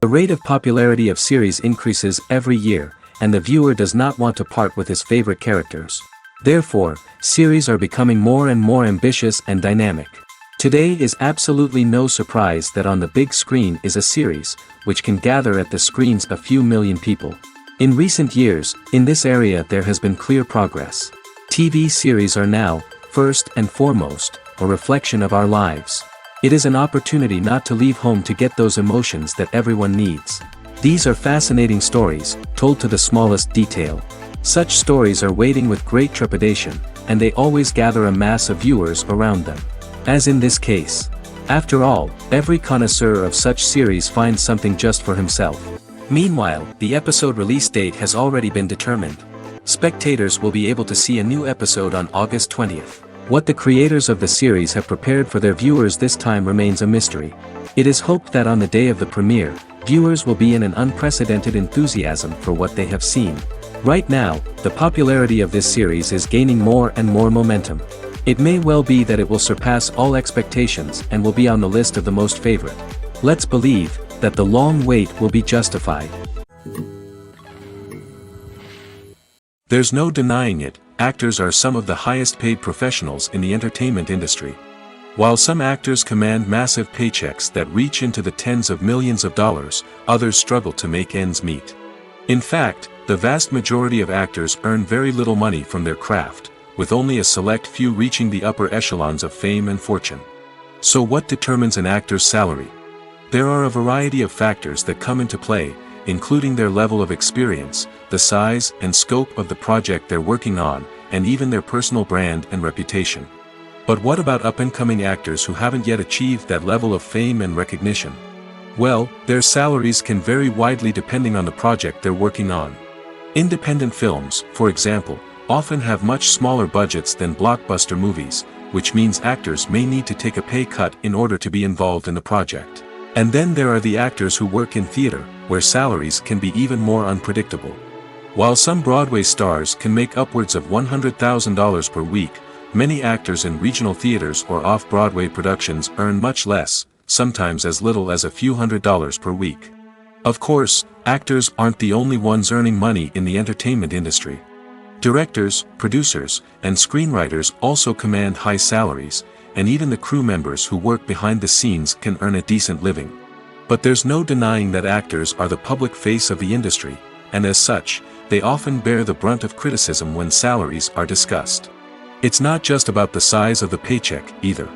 The rate of popularity of series increases every year, and the viewer does not want to part with his favorite characters. Therefore, series are becoming more and more ambitious and dynamic. Today is absolutely no surprise that on the big screen is a series, which can gather at the screens a few million people. In recent years, in this area there has been clear progress. TV series are now, first and foremost, a reflection of our lives. It is an opportunity not to leave home to get those emotions that everyone needs. These are fascinating stories, told to the smallest detail. Such stories are waiting with great trepidation, and they always gather a mass of viewers around them. As in this case. After all, every connoisseur of such series finds something just for himself. Meanwhile, the episode release date has already been determined. Spectators will be able to see a new episode on August 20th. What the creators of the series have prepared for their viewers this time remains a mystery. It is hoped that on the day of the premiere, viewers will be in an unprecedented enthusiasm for what they have seen. Right now, the popularity of this series is gaining more and more momentum. It may well be that it will surpass all expectations and will be on the list of the most favorite. Let's believe that the long wait will be justified. There's no denying it, actors are some of the highest paid professionals in the entertainment industry. While some actors command massive paychecks that reach into the tens of millions of dollars, others struggle to make ends meet. In fact, the vast majority of actors earn very little money from their craft, with only a select few reaching the upper echelons of fame and fortune. So what determines an actor's salary? There are a variety of factors that come into play, including their level of experience, the size and scope of the project they're working on, and even their personal brand and reputation. But what about up-and-coming actors who haven't yet achieved that level of fame and recognition? Well, their salaries can vary widely depending on the project they're working on. Independent films, for example, often have much smaller budgets than blockbuster movies, which means actors may need to take a pay cut in order to be involved in the project. And then there are the actors who work in theater, where salaries can be even more unpredictable. While some Broadway stars can make upwards of $100,000 per week, many actors in regional theaters or off-Broadway productions earn much less, sometimes as little as a few $100s per week. Of course, actors aren't the only ones earning money in the entertainment industry. Directors, producers, and screenwriters also command high salaries, and even the crew members who work behind the scenes can earn a decent living. But there's no denying that actors are the public face of the industry, and as such, they often bear the brunt of criticism when salaries are discussed. It's not just about the size of the paycheck, either.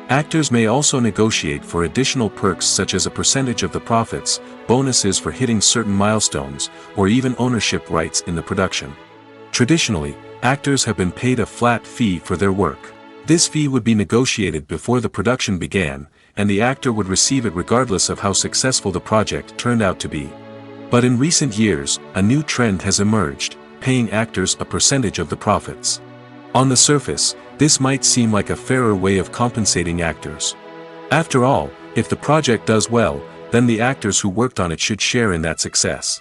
Actors may also negotiate for additional perks such as a percentage of the profits, bonuses for hitting certain milestones, or even ownership rights in the production. Traditionally, actors have been paid a flat fee for their work. This fee would be negotiated before the production began, and the actor would receive it regardless of how successful the project turned out to be. But in recent years, a new trend has emerged, paying actors a percentage of the profits. On the surface, this might seem like a fairer way of compensating actors. After all, if the project does well, then the actors who worked on it should share in that success.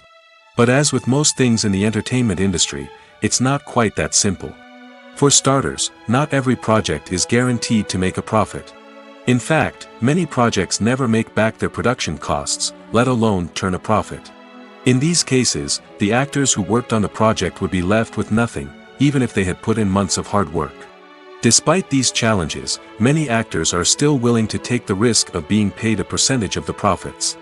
But as with most things in the entertainment industry, it's not quite that simple. For starters, not every project is guaranteed to make a profit. In fact, many projects never make back their production costs, let alone turn a profit. In these cases, the actors who worked on the project would be left with nothing, even if they had put in months of hard work. Despite these challenges, many actors are still willing to take the risk of being paid a percentage of the profits.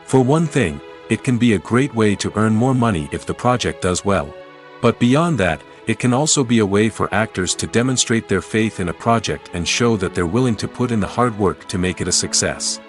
For one thing, it can be a great way to earn more money if the project does well. But beyond that, it can also be a way for actors to demonstrate their faith in a project and show that they're willing to put in the hard work to make it a success.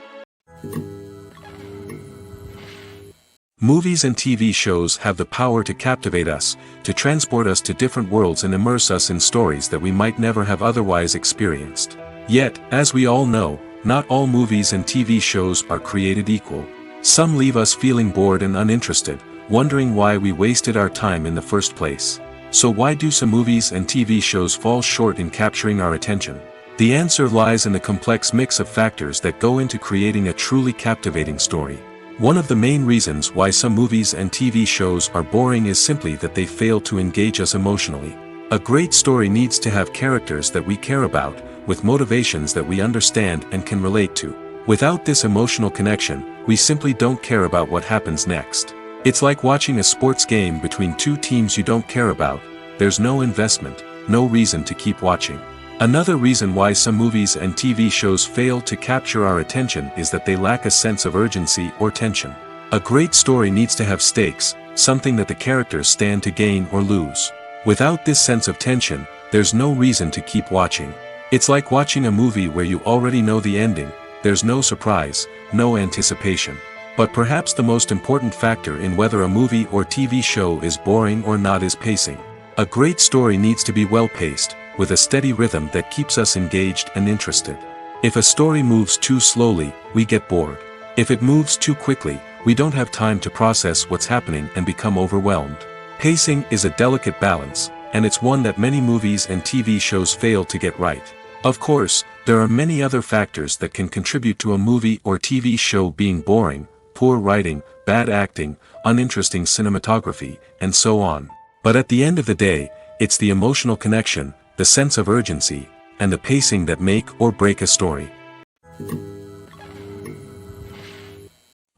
Movies and TV shows have the power to captivate us, to transport us to different worlds and immerse us in stories that we might never have otherwise experienced. Yet, as we all know, not all movies and TV shows are created equal. Some leave us feeling bored and uninterested, wondering why we wasted our time in the first place. So why do some movies and TV shows fall short in capturing our attention? The answer lies in the complex mix of factors that go into creating a truly captivating story. One of the main reasons why some movies and TV shows are boring is simply that they fail to engage us emotionally. A great story needs to have characters that we care about, with motivations that we understand and can relate to. Without this emotional connection, we simply don't care about what happens next. It's like watching a sports game between two teams you don't care about. There's no investment, no reason to keep watching. Another reason why some movies and TV shows fail to capture our attention is that they lack a sense of urgency or tension. A great story needs to have stakes, something that the characters stand to gain or lose. Without this sense of tension, there's no reason to keep watching. It's like watching a movie where you already know the ending. There's no surprise, no anticipation. But perhaps the most important factor in whether a movie or TV show is boring or not is pacing. A great story needs to be well-paced, with a steady rhythm that keeps us engaged and interested. If a story moves too slowly, we get bored. If it moves too quickly, we don't have time to process what's happening and become overwhelmed. Pacing is a delicate balance, and it's one that many movies and TV shows fail to get right. Of course, there are many other factors that can contribute to a movie or TV show being boring: poor writing, bad acting, uninteresting cinematography, and so on. But at the end of the day, it's the emotional connection, the sense of urgency, and the pacing that make or break a story.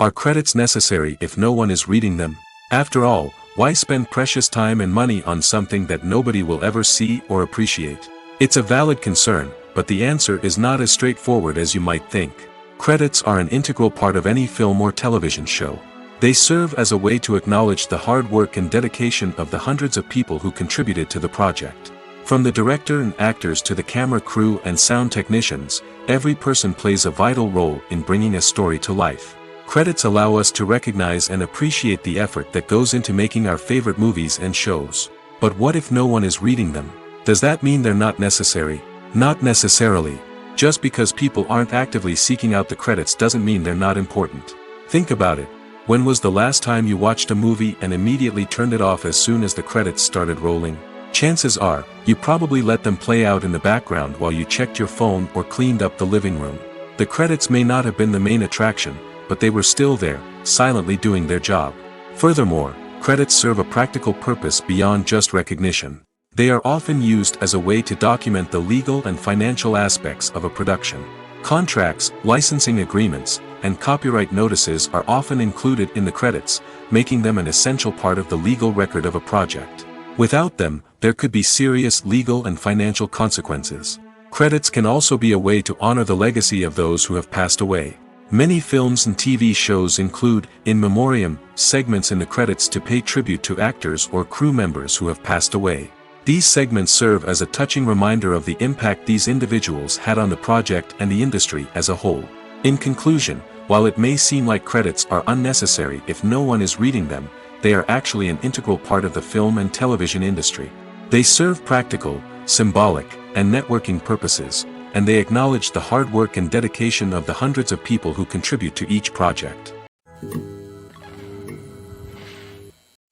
Are credits necessary if no one is reading them? After all, why spend precious time and money on something that nobody will ever see or appreciate? It's a valid concern, but the answer is not as straightforward as you might think. Credits are an integral part of any film or television show. They serve as a way to acknowledge the hard work and dedication of the hundreds of people who contributed to the project. From the director and actors to the camera crew and sound technicians, every person plays a vital role in bringing a story to life. Credits allow us to recognize and appreciate the effort that goes into making our favorite movies and shows. But what if no one is reading them? Does that mean they're not necessary? Not necessarily. Just because people aren't actively seeking out the credits doesn't mean they're not important. Think about it. When was the last time you watched a movie and immediately turned it off as soon as the credits started rolling? Chances are, you probably let them play out in the background while you checked your phone or cleaned up the living room. The credits may not have been the main attraction, but they were still there, silently doing their job. Furthermore, credits serve a practical purpose beyond just recognition. They are often used as a way to document the legal and financial aspects of a production. Contracts, licensing agreements, and copyright notices are often included in the credits, making them an essential part of the legal record of a project. Without them, there could be serious legal and financial consequences. Credits can also be a way to honor the legacy of those who have passed away. Many films and TV shows include in memoriam segments in the credits to pay tribute to actors or crew members who have passed away. These segments serve as a touching reminder of the impact these individuals had on the project and the industry as a whole. In conclusion, while it may seem like credits are unnecessary if no one is reading them, they are actually an integral part of the film and television industry. They serve practical, symbolic, and networking purposes, and they acknowledge the hard work and dedication of the hundreds of people who contribute to each project.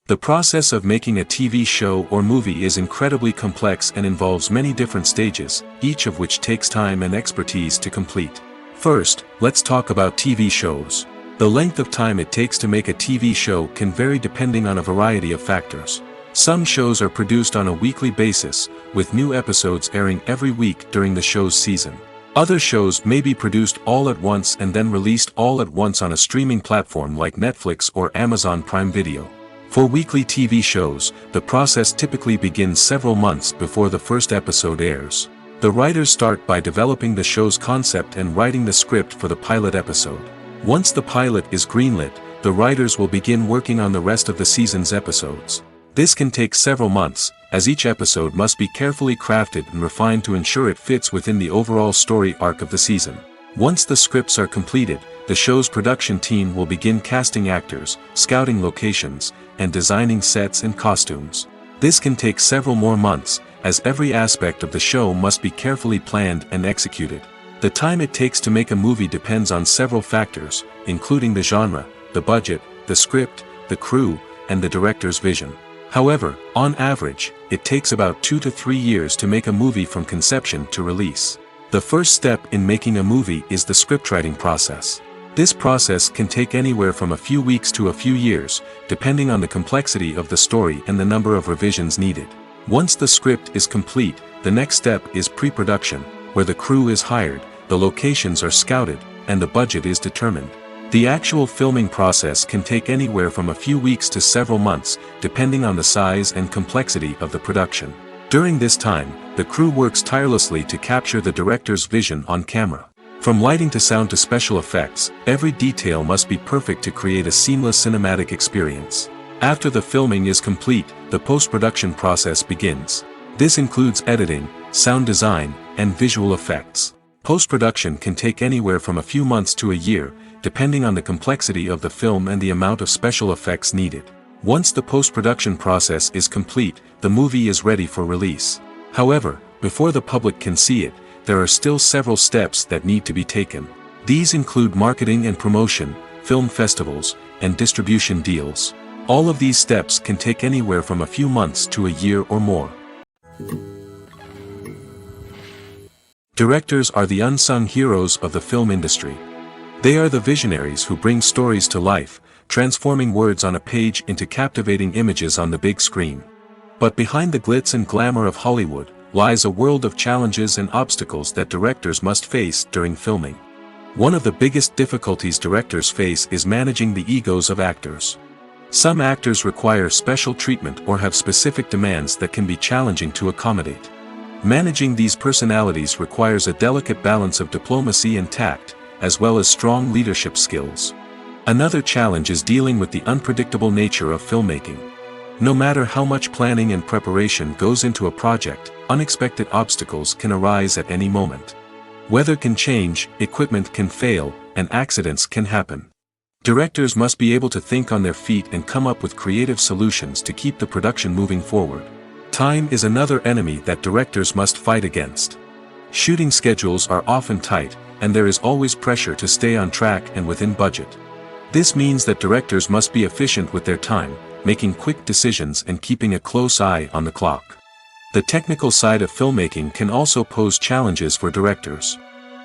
The process of making a TV show or movie is incredibly complex and involves many different stages, each of which takes time and expertise to complete. First, let's talk about TV shows. The length of time it takes to make a TV show can vary depending on a variety of factors. Some shows are produced on a weekly basis, with new episodes airing every week during the show's season. Other shows may be produced all at once and then released all at once on a streaming platform like Netflix or Amazon Prime Video. For weekly TV shows, the process typically begins several months before the first episode airs. The writers start by developing the show's concept and writing the script for the pilot episode. Once the pilot is greenlit, the writers will begin working on the rest of the season's episodes. This can take several months, as each episode must be carefully crafted and refined to ensure it fits within the overall story arc of the season. Once the scripts are completed, the show's production team will begin casting actors, scouting locations, and designing sets and costumes. This can take several more months, as every aspect of the show must be carefully planned and executed. The time it takes to make a movie depends on several factors, including the genre, the budget, the script, the crew, and the director's vision. However, on average, it takes about 2 to 3 years to make a movie from conception to release. The first step in making a movie is the scriptwriting process. This process can take anywhere from a few weeks to a few years, depending on the complexity of the story and the number of revisions needed. Once the script is complete, the next step is pre-production, where the crew is hired, the locations are scouted, and the budget is determined. The actual filming process can take anywhere from a few weeks to several months, depending on the size and complexity of the production. During this time, the crew works tirelessly to capture the director's vision on camera. From lighting to sound to special effects, every detail must be perfect to create a seamless cinematic experience. After the filming is complete, the post-production process begins. This includes editing, sound design, and visual effects. Post-production can take anywhere from a few months to a year, depending on the complexity of the film and the amount of special effects needed. Once the post-production process is complete, the movie is ready for release. However, before the public can see it, there are still several steps that need to be taken. These include marketing and promotion, film festivals, and distribution deals. All of these steps can take anywhere from a few months to a year or more. Directors are the unsung heroes of the film industry. They are the visionaries who bring stories to life, transforming words on a page into captivating images on the big screen. But behind the glitz and glamour of Hollywood, lies a world of challenges and obstacles that directors must face during filming. One of the biggest difficulties directors face is managing the egos of actors. Some actors require special treatment or have specific demands that can be challenging to accommodate. Managing these personalities requires a delicate balance of diplomacy and tact, as well as strong leadership skills. Another challenge is dealing with the unpredictable nature of filmmaking. No matter how much planning and preparation goes into a project, unexpected obstacles can arise at any moment. Weather can change, equipment can fail, and accidents can happen. Directors must be able to think on their feet and come up with creative solutions to keep the production moving forward. Time is another enemy that directors must fight against. Shooting schedules are often tight, and there is always pressure to stay on track and within budget. This means that directors must be efficient with their time, making quick decisions and keeping a close eye on the clock. The technical side of filmmaking can also pose challenges for directors.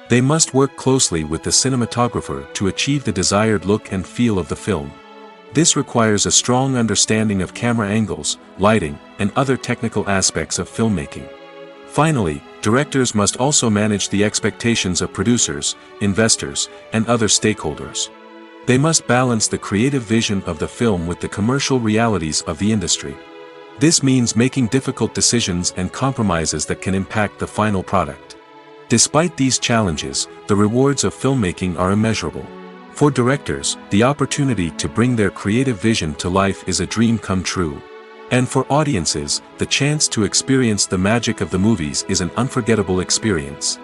They must work closely with the cinematographer to achieve the desired look and feel of the film. This requires a strong understanding of camera angles, lighting, and other technical aspects of filmmaking. Finally, directors must also manage the expectations of producers, investors, and other stakeholders. They must balance the creative vision of the film with the commercial realities of the industry. This means making difficult decisions and compromises that can impact the final product. Despite these challenges, the rewards of filmmaking are immeasurable. For directors, the opportunity to bring their creative vision to life is a dream come true. And for audiences, the chance to experience the magic of the movies is an unforgettable experience.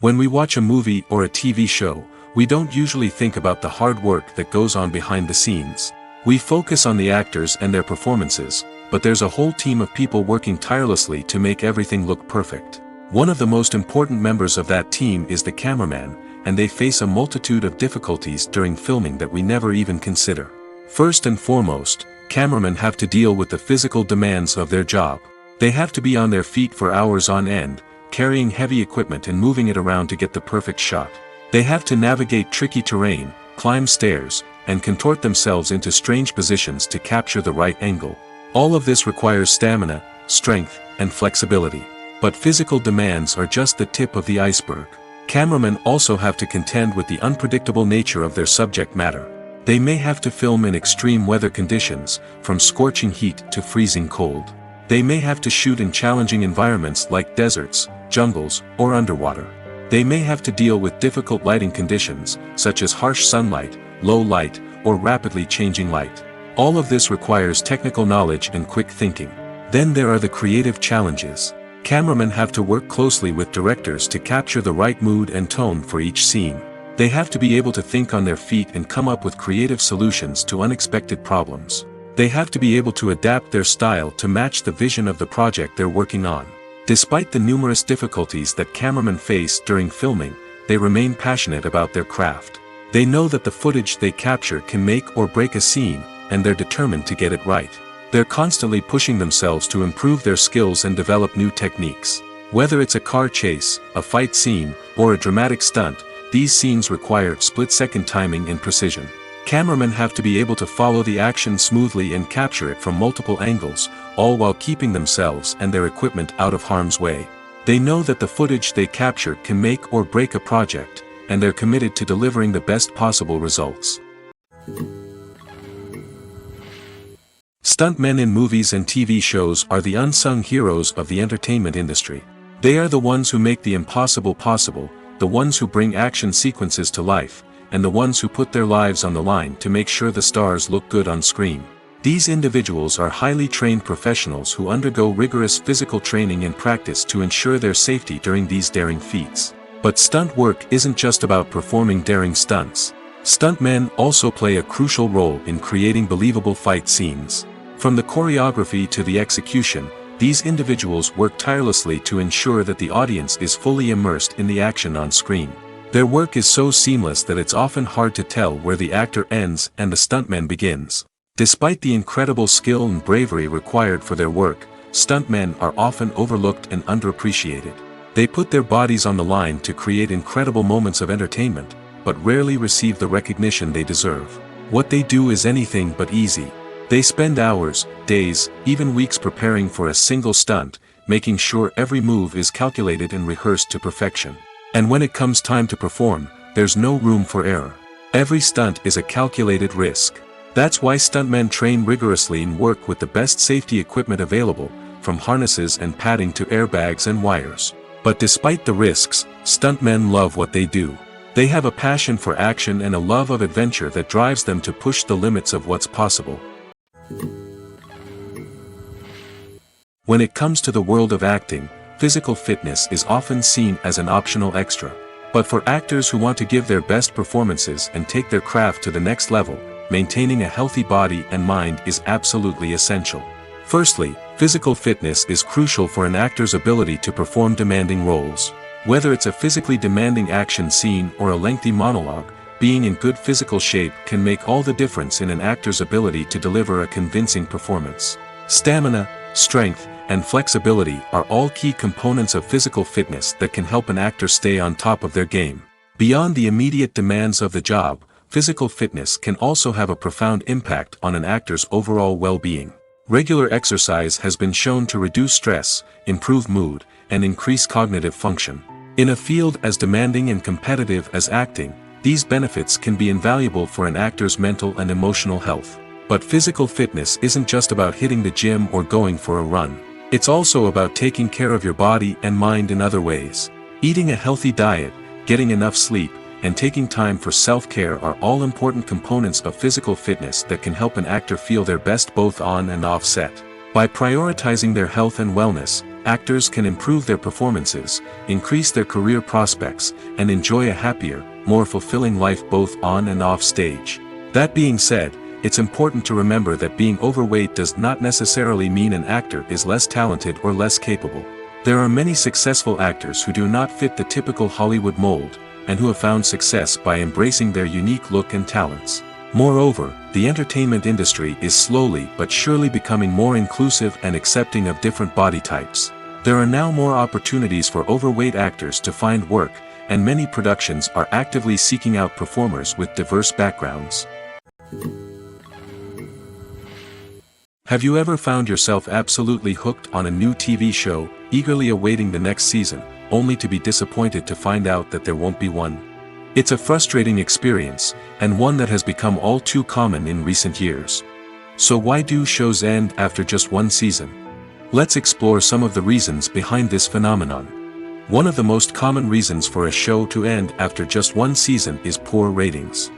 When we watch a movie or a TV show, we don't usually think about the hard work that goes on behind the scenes. We focus on the actors and their performances, but there's a whole team of people working tirelessly to make everything look perfect. One of the most important members of that team is the cameraman, and they face a multitude of difficulties during filming that we never even consider. First and foremost, cameramen have to deal with the physical demands of their job. They have to be on their feet for hours on end, carrying heavy equipment and moving it around to get the perfect shot. They have to navigate tricky terrain, climb stairs, and contort themselves into strange positions to capture the right angle. All of this requires stamina, strength, and flexibility. But physical demands are just the tip of the iceberg. Cameramen also have to contend with the unpredictable nature of their subject matter. They may have to film in extreme weather conditions, from scorching heat to freezing cold. They may have to shoot in challenging environments like deserts, jungles, or underwater. They may have to deal with difficult lighting conditions, such as harsh sunlight, low light, or rapidly changing light. All of this requires technical knowledge and quick thinking. Then there are the creative challenges. Cameramen have to work closely with directors to capture the right mood and tone for each scene. They have to be able to think on their feet and come up with creative solutions to unexpected problems. They have to be able to adapt their style to match the vision of the project they're working on. Despite the numerous difficulties that cameramen face during filming, they remain passionate about their craft. They know that the footage they capture can make or break a scene, and they're determined to get it right. They're constantly pushing themselves to improve their skills and develop new techniques. Whether it's a car chase, a fight scene, or a dramatic stunt, these scenes require split-second timing and precision. Cameramen have to be able to follow the action smoothly and capture it from multiple angles, all while keeping themselves and their equipment out of harm's way. They know that the footage they capture can make or break a project, and they're committed to delivering the best possible results. Stuntmen in movies and TV shows are the unsung heroes of the entertainment industry. They are the ones who make the impossible possible, the ones who bring action sequences to life, and the ones who put their lives on the line to make sure the stars look good on screen. These individuals are highly trained professionals who undergo rigorous physical training and practice to ensure their safety during these daring feats. But stunt work isn't just about performing daring stunts. Stuntmen also play a crucial role in creating believable fight scenes. From the choreography to the execution, these individuals work tirelessly to ensure that the audience is fully immersed in the action on screen. Their work is so seamless that it's often hard to tell where the actor ends and the stuntman begins. Despite the incredible skill and bravery required for their work, stuntmen are often overlooked and underappreciated. They put their bodies on the line to create incredible moments of entertainment, but rarely receive the recognition they deserve. What they do is anything but easy. They spend hours, days, even weeks preparing for a single stunt, making sure every move is calculated and rehearsed to perfection. And when it comes time to perform, there's no room for error. Every stunt is a calculated risk. That's why stuntmen train rigorously and work with the best safety equipment available, from harnesses and padding to airbags and wires. But despite the risks, stuntmen love what they do. They have a passion for action and a love of adventure that drives them to push the limits of what's possible. When it comes to the world of acting, physical fitness is often seen as an optional extra. But for actors who want to give their best performances and take their craft to the next level, maintaining a healthy body and mind is absolutely essential. Firstly, physical fitness is crucial for an actor's ability to perform demanding roles. Whether it's a physically demanding action scene or a lengthy monologue, being in good physical shape can make all the difference in an actor's ability to deliver a convincing performance. Stamina, strength, and flexibility are all key components of physical fitness that can help an actor stay on top of their game. Beyond the immediate demands of the job, physical fitness can also have a profound impact on an actor's overall well-being. Regular exercise has been shown to reduce stress, improve mood, and increase cognitive function. In a field as demanding and competitive as acting, these benefits can be invaluable for an actor's mental and emotional health. But physical fitness isn't just about hitting the gym or going for a run. It's also about taking care of your body and mind in other ways. Eating a healthy diet, getting enough sleep, and taking time for self-care are all important components of physical fitness that can help an actor feel their best both on and off set. By prioritizing their health and wellness, actors can improve their performances, increase their career prospects, and enjoy a happier, more fulfilling life both on and off stage. That being said, it's important to remember that being overweight does not necessarily mean an actor is less talented or less capable. There are many successful actors who do not fit the typical Hollywood mold, and who have found success by embracing their unique look and talents. Moreover, the entertainment industry is slowly but surely becoming more inclusive and accepting of different body types. There are now more opportunities for overweight actors to find work, and many productions are actively seeking out performers with diverse backgrounds. Have you ever found yourself absolutely hooked on a new TV show, eagerly awaiting the next season, only to be disappointed to find out that there won't be one? It's a frustrating experience, and one that has become all too common in recent years. So why do shows end after just one season? Let's explore some of the reasons behind this phenomenon. One of the most common reasons for a show to end after just one season is poor ratings.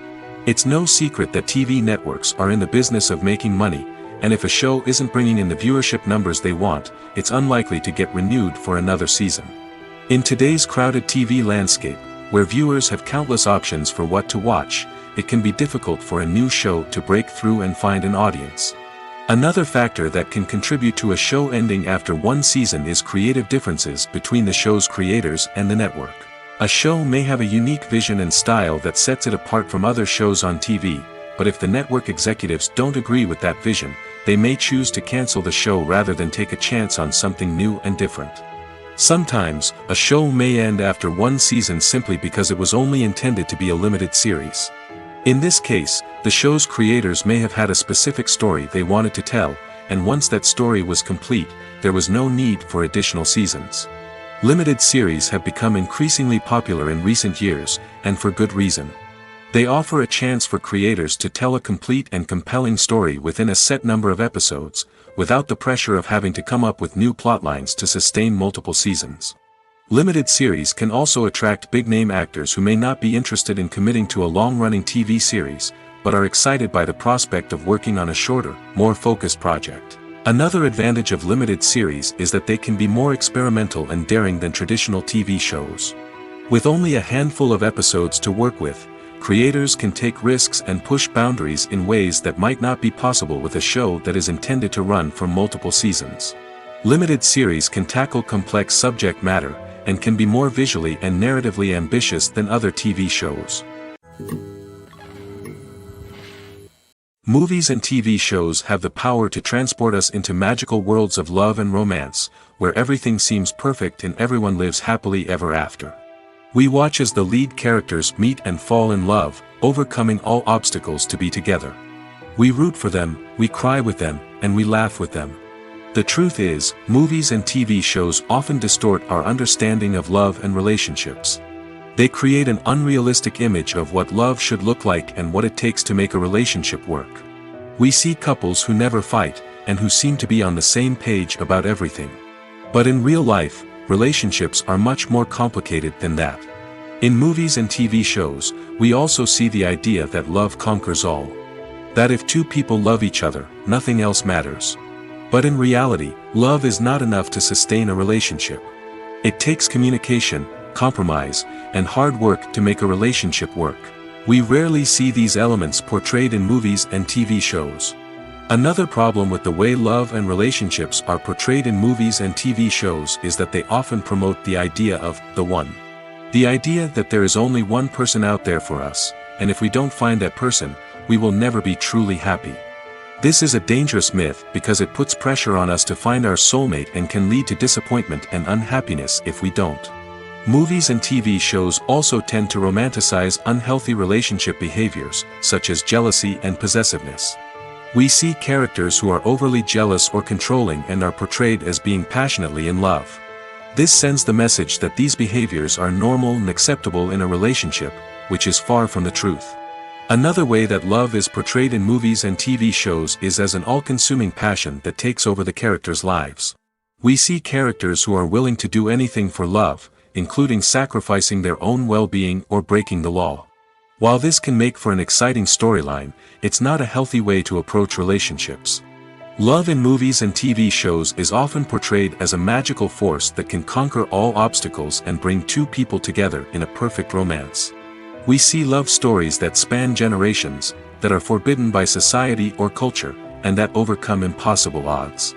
It's no secret that TV networks are in the business of making money, and if a show isn't bringing in the viewership numbers they want, it's unlikely to get renewed for another season. In today's crowded TV landscape, where viewers have countless options for what to watch, it can be difficult for a new show to break through and find an audience. Another factor that can contribute to a show ending after one season is creative differences between the show's creators and the network. A show may have a unique vision and style that sets it apart from other shows on TV, but if the network executives don't agree with that vision, they may choose to cancel the show rather than take a chance on something new and different. Sometimes, a show may end after one season simply because it was only intended to be a limited series. In this case, the show's creators may have had a specific story they wanted to tell, and once that story was complete, there was no need for additional seasons. Limited series have become increasingly popular in recent years, and for good reason. They offer a chance for creators to tell a complete and compelling story within a set number of episodes, without the pressure of having to come up with new plotlines to sustain multiple seasons. Limited series can also attract big-name actors who may not be interested in committing to a long-running TV series, but are excited by the prospect of working on a shorter, more focused project. Another advantage of limited series is that they can be more experimental and daring than traditional TV shows. With only a handful of episodes to work with, creators can take risks and push boundaries in ways that might not be possible with a show that is intended to run for multiple seasons. Limited series can tackle complex subject matter, and can be more visually and narratively ambitious than other TV shows. Movies and TV shows have the power to transport us into magical worlds of love and romance, where everything seems perfect and everyone lives happily ever after. We watch as the lead characters meet and fall in love, overcoming all obstacles to be together. We root for them, we cry with them, and we laugh with them. The truth is, movies and TV shows often distort our understanding of love and relationships. They create an unrealistic image of what love should look like and what it takes to make a relationship work. We see couples who never fight, and who seem to be on the same page about everything. But in real life, relationships are much more complicated than that. In movies and TV shows, we also see the idea that love conquers all. That if two people love each other, nothing else matters. But in reality, love is not enough to sustain a relationship. It takes communication, compromise, and hard work to make a relationship work. We rarely see these elements portrayed in movies and TV shows. Another problem with the way love and relationships are portrayed in movies and TV shows is that they often promote the idea of the one. The idea that there is only one person out there for us, and if we don't find that person, we will never be truly happy. This is a dangerous myth because it puts pressure on us to find our soulmate and can lead to disappointment and unhappiness if we don't. Movies and TV shows also tend to romanticize unhealthy relationship behaviors, such as jealousy and possessiveness. We see characters who are overly jealous or controlling and are portrayed as being passionately in love. This sends the message that these behaviors are normal and acceptable in a relationship, which is far from the truth. Another way that love is portrayed in movies and TV shows is as an all-consuming passion that takes over the characters' lives. We see characters who are willing to do anything for love, including sacrificing their own well-being or breaking the law. While this can make for an exciting storyline, it's not a healthy way to approach relationships. Love in movies and TV shows is often portrayed as a magical force that can conquer all obstacles and bring two people together in a perfect romance. We see love stories that span generations, that are forbidden by society or culture, and that overcome impossible odds.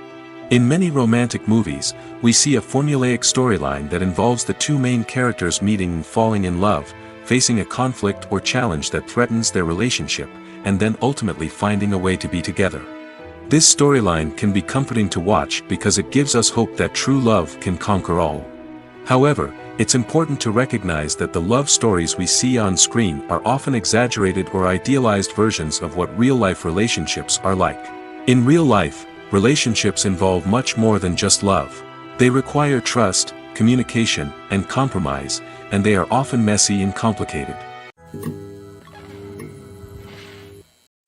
In many romantic movies, we see a formulaic storyline that involves the two main characters meeting and falling in love, facing a conflict or challenge that threatens their relationship, and then ultimately finding a way to be together. This storyline can be comforting to watch because it gives us hope that true love can conquer all. However, it's important to recognize that the love stories we see on screen are often exaggerated or idealized versions of what real-life relationships are like. In real life, relationships involve much more than just love. They require trust, communication, and compromise, and they are often messy and complicated.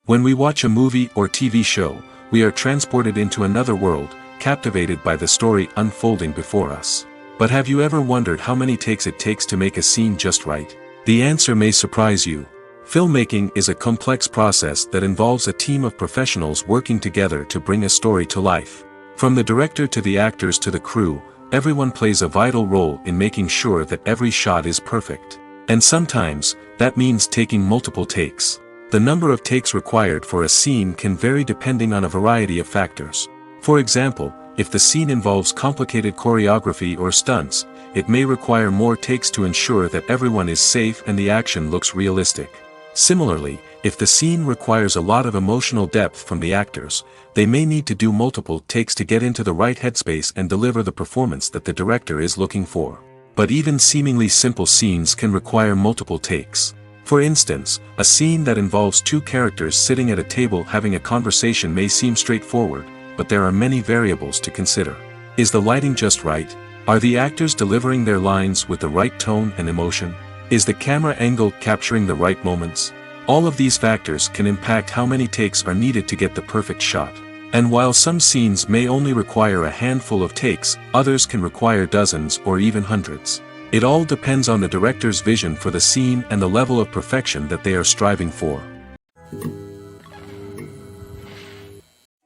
When we watch a movie or TV show, we are transported into another world, captivated by the story unfolding before us. But have you ever wondered how many takes it takes to make a scene just right? The answer may surprise you. Filmmaking is a complex process that involves a team of professionals working together to bring a story to life. From the director to the actors to the crew, everyone plays a vital role in making sure that every shot is perfect. And sometimes, that means taking multiple takes. The number of takes required for a scene can vary depending on a variety of factors. For example, if the scene involves complicated choreography or stunts, it may require more takes to ensure that everyone is safe and the action looks realistic. Similarly, if the scene requires a lot of emotional depth from the actors, they may need to do multiple takes to get into the right headspace and deliver the performance that the director is looking for. But even seemingly simple scenes can require multiple takes. For instance, a scene that involves two characters sitting at a table having a conversation may seem straightforward, but there are many variables to consider. Is the lighting just right? Are the actors delivering their lines with the right tone and emotion? Is the camera angle capturing the right moments? All of these factors can impact how many takes are needed to get the perfect shot. And while some scenes may only require a handful of takes, others can require dozens or even hundreds. It all depends on the director's vision for the scene and the level of perfection that they are striving for.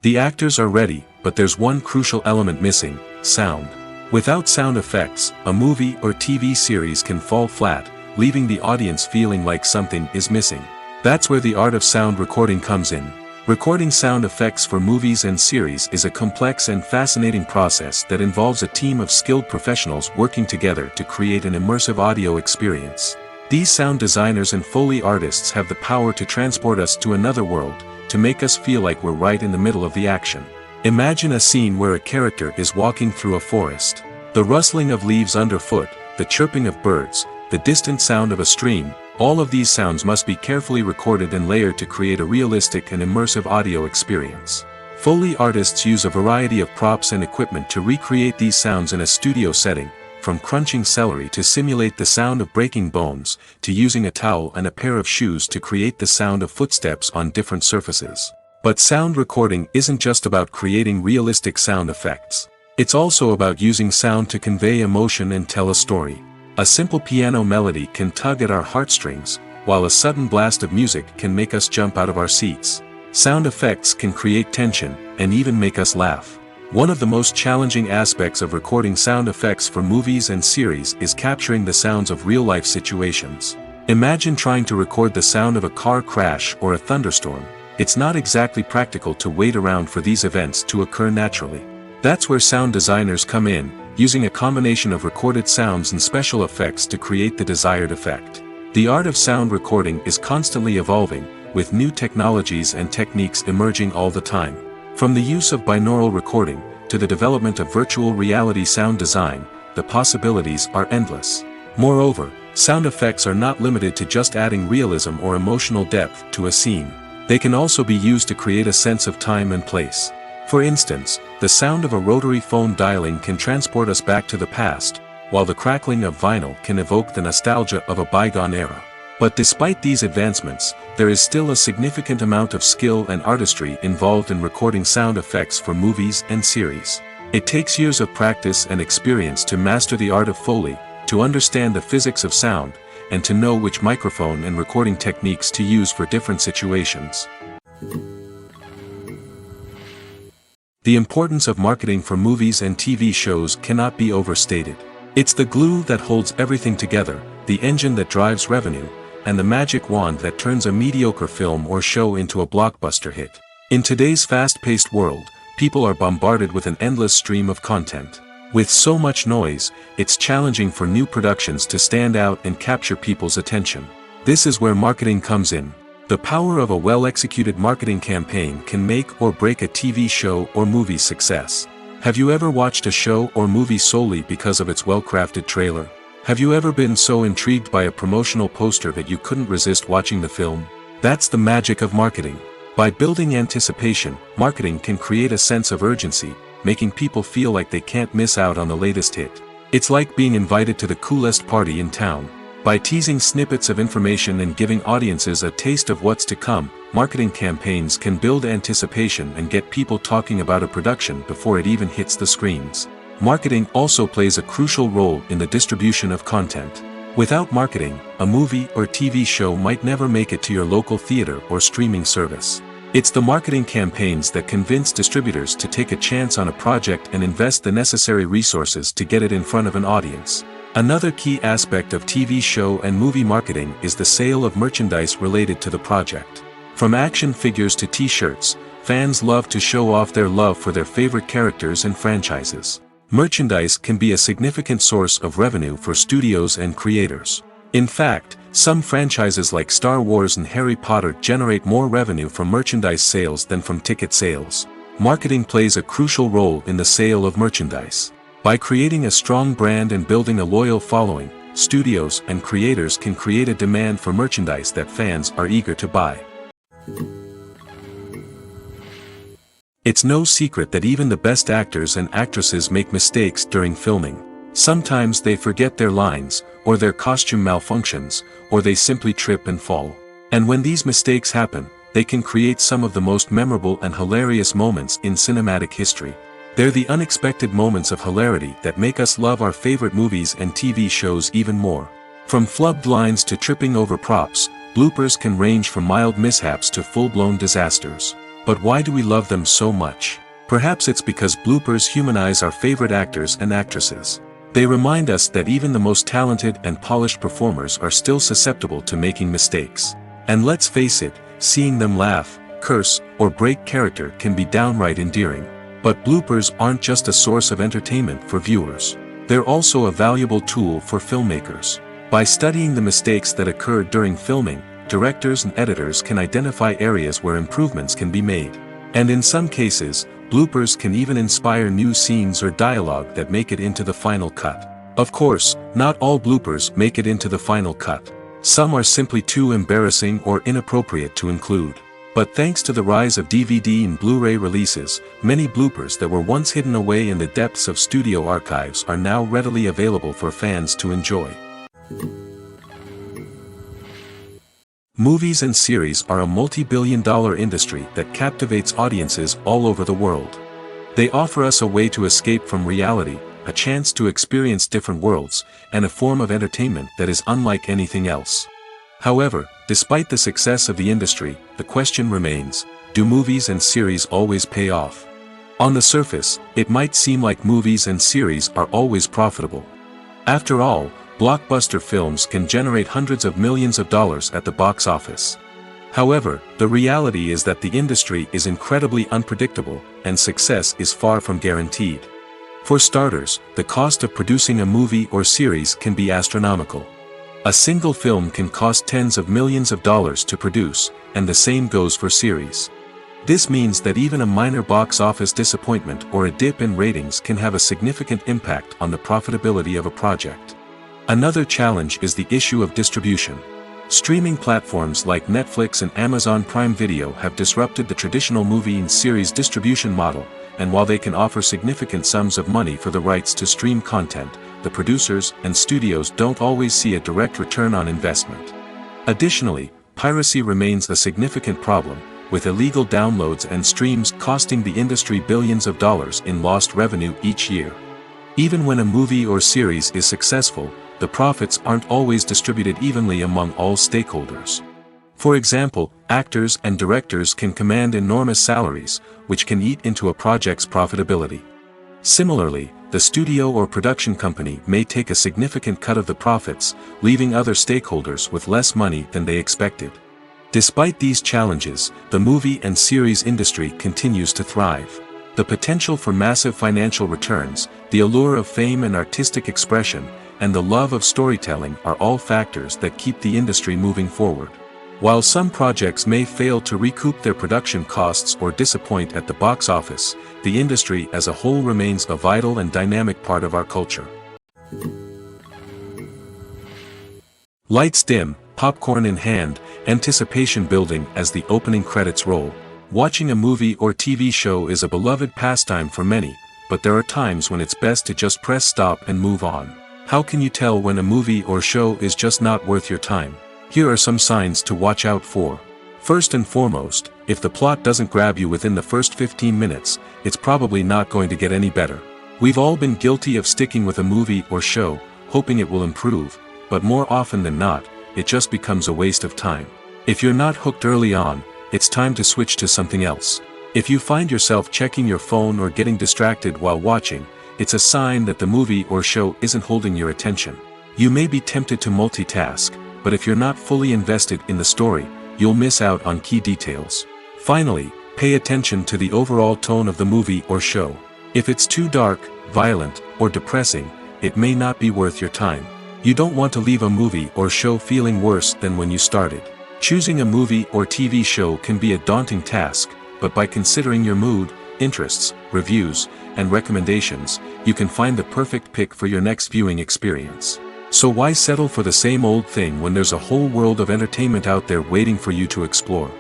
The actors are ready, but there's one crucial element missing: sound. Without sound effects, a movie or TV series can fall flat, leaving the audience feeling like something is missing. That's where the art of sound recording comes in. Recording sound effects for movies and series is a complex and fascinating process that involves a team of skilled professionals working together to create an immersive audio experience. These sound designers and Foley artists have the power to transport us to another world, to make us feel like we're right in the middle of the action. Imagine a scene where a character is walking through a forest. The rustling of leaves underfoot, the chirping of birds, the distant sound of a stream, all of these sounds must be carefully recorded and layered to create a realistic and immersive audio experience. Foley artists use a variety of props and equipment to recreate these sounds in a studio setting, from crunching celery to simulate the sound of breaking bones, to using a towel and a pair of shoes to create the sound of footsteps on different surfaces. But sound recording isn't just about creating realistic sound effects. It's also about using sound to convey emotion and tell a story. A simple piano melody can tug at our heartstrings, while a sudden blast of music can make us jump out of our seats. Sound effects can create tension, and even make us laugh. One of the most challenging aspects of recording sound effects for movies and series is capturing the sounds of real-life situations. Imagine trying to record the sound of a car crash or a thunderstorm. It's not exactly practical to wait around for these events to occur naturally. That's where sound designers come in, using a combination of recorded sounds and special effects to create the desired effect. The art of sound recording is constantly evolving, with new technologies and techniques emerging all the time. From the use of binaural recording, to the development of virtual reality sound design, the possibilities are endless. Moreover, sound effects are not limited to just adding realism or emotional depth to a scene. They can also be used to create a sense of time and place. For instance, the sound of a rotary phone dialing can transport us back to the past, while the crackling of vinyl can evoke the nostalgia of a bygone era. But despite these advancements, there is still a significant amount of skill and artistry involved in recording sound effects for movies and series. It takes years of practice and experience to master the art of Foley, to understand the physics of sound, and to know which microphone and recording techniques to use for different situations. The importance of marketing for movies and TV shows cannot be overstated. It's the glue that holds everything together, the engine that drives revenue, and the magic wand that turns a mediocre film or show into a blockbuster hit. In today's fast-paced world, people are bombarded with an endless stream of content. With so much noise, it's challenging for new productions to stand out and capture people's attention. This is where marketing comes in. The power of a well-executed marketing campaign can make or break a TV show or movie's success. Have you ever watched a show or movie solely because of its well-crafted trailer? Have you ever been so intrigued by a promotional poster that you couldn't resist watching the film? That's the magic of marketing. By building anticipation, marketing can create a sense of urgency, making people feel like they can't miss out on the latest hit. It's like being invited to the coolest party in town. By teasing snippets of information and giving audiences a taste of what's to come, marketing campaigns can build anticipation and get people talking about a production before it even hits the screens. Marketing also plays a crucial role in the distribution of content. Without marketing, a movie or TV show might never make it to your local theater or streaming service. It's the marketing campaigns that convince distributors to take a chance on a project and invest the necessary resources to get it in front of an audience. Another key aspect of TV show and movie marketing is the sale of merchandise related to the project. From action figures to t-shirts, fans love to show off their love for their favorite characters and franchises. Merchandise can be a significant source of revenue for studios and creators. In fact, some franchises like Star Wars and Harry Potter generate more revenue from merchandise sales than from ticket sales. Marketing plays a crucial role in the sale of merchandise. By creating a strong brand and building a loyal following, studios and creators can create a demand for merchandise that fans are eager to buy. It's no secret that even the best actors and actresses make mistakes during filming. Sometimes they forget their lines, or their costume malfunctions, or they simply trip and fall. And when these mistakes happen, they can create some of the most memorable and hilarious moments in cinematic history. They're the unexpected moments of hilarity that make us love our favorite movies and TV shows even more. From flubbed lines to tripping over props, bloopers can range from mild mishaps to full-blown disasters. But why do we love them so much? Perhaps it's because bloopers humanize our favorite actors and actresses. They remind us that even the most talented and polished performers are still susceptible to making mistakes. And let's face it, seeing them laugh, curse, or break character can be downright endearing. But bloopers aren't just a source of entertainment for viewers. They're also a valuable tool for filmmakers. By studying the mistakes that occurred during filming, directors and editors can identify areas where improvements can be made. And in some cases, bloopers can even inspire new scenes or dialogue that make it into the final cut. Of course, not all bloopers make it into the final cut. Some are simply too embarrassing or inappropriate to include. But thanks to the rise of DVD and Blu-ray releases, many bloopers that were once hidden away in the depths of studio archives are now readily available for fans to enjoy. Movies and series are a multi-billion-dollar industry that captivates audiences all over the world. They offer us a way to escape from reality, a chance to experience different worlds, and a form of entertainment that is unlike anything else. However, despite the success of the industry, the question remains, do movies and series always pay off? On the surface, it might seem like movies and series are always profitable. After all, blockbuster films can generate hundreds of millions of dollars at the box office. However, the reality is that the industry is incredibly unpredictable, and success is far from guaranteed. For starters, the cost of producing a movie or series can be astronomical. A single film can cost tens of millions of dollars to produce, and the same goes for series. This means that even a minor box office disappointment or a dip in ratings can have a significant impact on the profitability of a project. Another challenge is the issue of distribution. Streaming platforms like Netflix and Amazon Prime Video have disrupted the traditional movie and series distribution model, and while they can offer significant sums of money for the rights to stream content, the producers and studios don't always see a direct return on investment. Additionally, piracy remains a significant problem, with illegal downloads and streams costing the industry billions of dollars in lost revenue each year. Even when a movie or series is successful, the profits aren't always distributed evenly among all stakeholders. For example, actors and directors can command enormous salaries, which can eat into a project's profitability. Similarly, the studio or production company may take a significant cut of the profits, leaving other stakeholders with less money than they expected. Despite these challenges, the movie and series industry continues to thrive. The potential for massive financial returns, the allure of fame and artistic expression, and the love of storytelling are all factors that keep the industry moving forward. While some projects may fail to recoup their production costs or disappoint at the box office, the industry as a whole remains a vital and dynamic part of our culture. Lights dim, popcorn in hand, anticipation building as the opening credits roll. Watching a movie or TV show is a beloved pastime for many, but there are times when it's best to just press stop and move on. How can you tell when a movie or show is just not worth your time? Here are some signs to watch out for. First and foremost, if the plot doesn't grab you within the first 15 minutes, it's probably not going to get any better. We've all been guilty of sticking with a movie or show, hoping it will improve, but more often than not, it just becomes a waste of time. If you're not hooked early on, it's time to switch to something else. If you find yourself checking your phone or getting distracted while watching, it's a sign that the movie or show isn't holding your attention. You may be tempted to multitask, but if you're not fully invested in the story, you'll miss out on key details. Finally, pay attention to the overall tone of the movie or show. If it's too dark, violent, or depressing, it may not be worth your time. You don't want to leave a movie or show feeling worse than when you started. Choosing a movie or TV show can be a daunting task, but by considering your mood, interests, reviews, and recommendations, you can find the perfect pick for your next viewing experience. So why settle for the same old thing when there's a whole world of entertainment out there waiting for you to explore?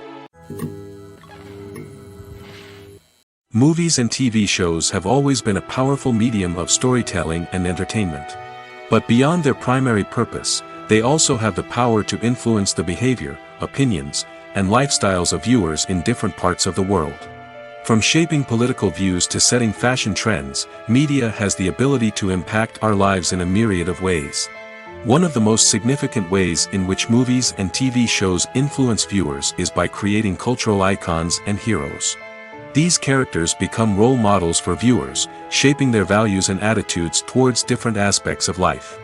Movies and TV shows have always been a powerful medium of storytelling and entertainment. But beyond their primary purpose, they also have the power to influence the behavior, opinions, and lifestyles of viewers in different parts of the world. From shaping political views to setting fashion trends, media has the ability to impact our lives in a myriad of ways. One of the most significant ways in which movies and TV shows influence viewers is by creating cultural icons and heroes. These characters become role models for viewers, shaping their values and attitudes towards different aspects of life.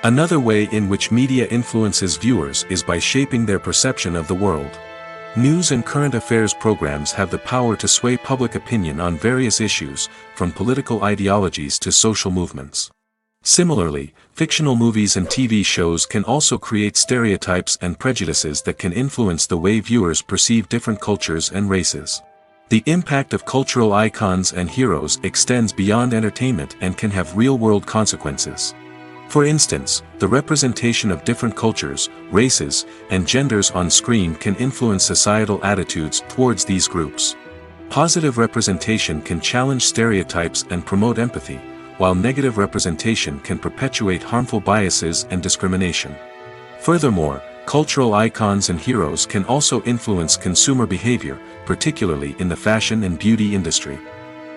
Another way in which media influences viewers is by shaping their perception of the world. News and current affairs programs have the power to sway public opinion on various issues, from political ideologies to social movements. Similarly, fictional movies and TV shows can also create stereotypes and prejudices that can influence the way viewers perceive different cultures and races. The impact of cultural icons and heroes extends beyond entertainment and can have real-world consequences. For instance, the representation of different cultures, races, and genders on screen can influence societal attitudes towards these groups. Positive representation can challenge stereotypes and promote empathy, while negative representation can perpetuate harmful biases and discrimination. Furthermore, cultural icons and heroes can also influence consumer behavior, particularly in the fashion and beauty industry.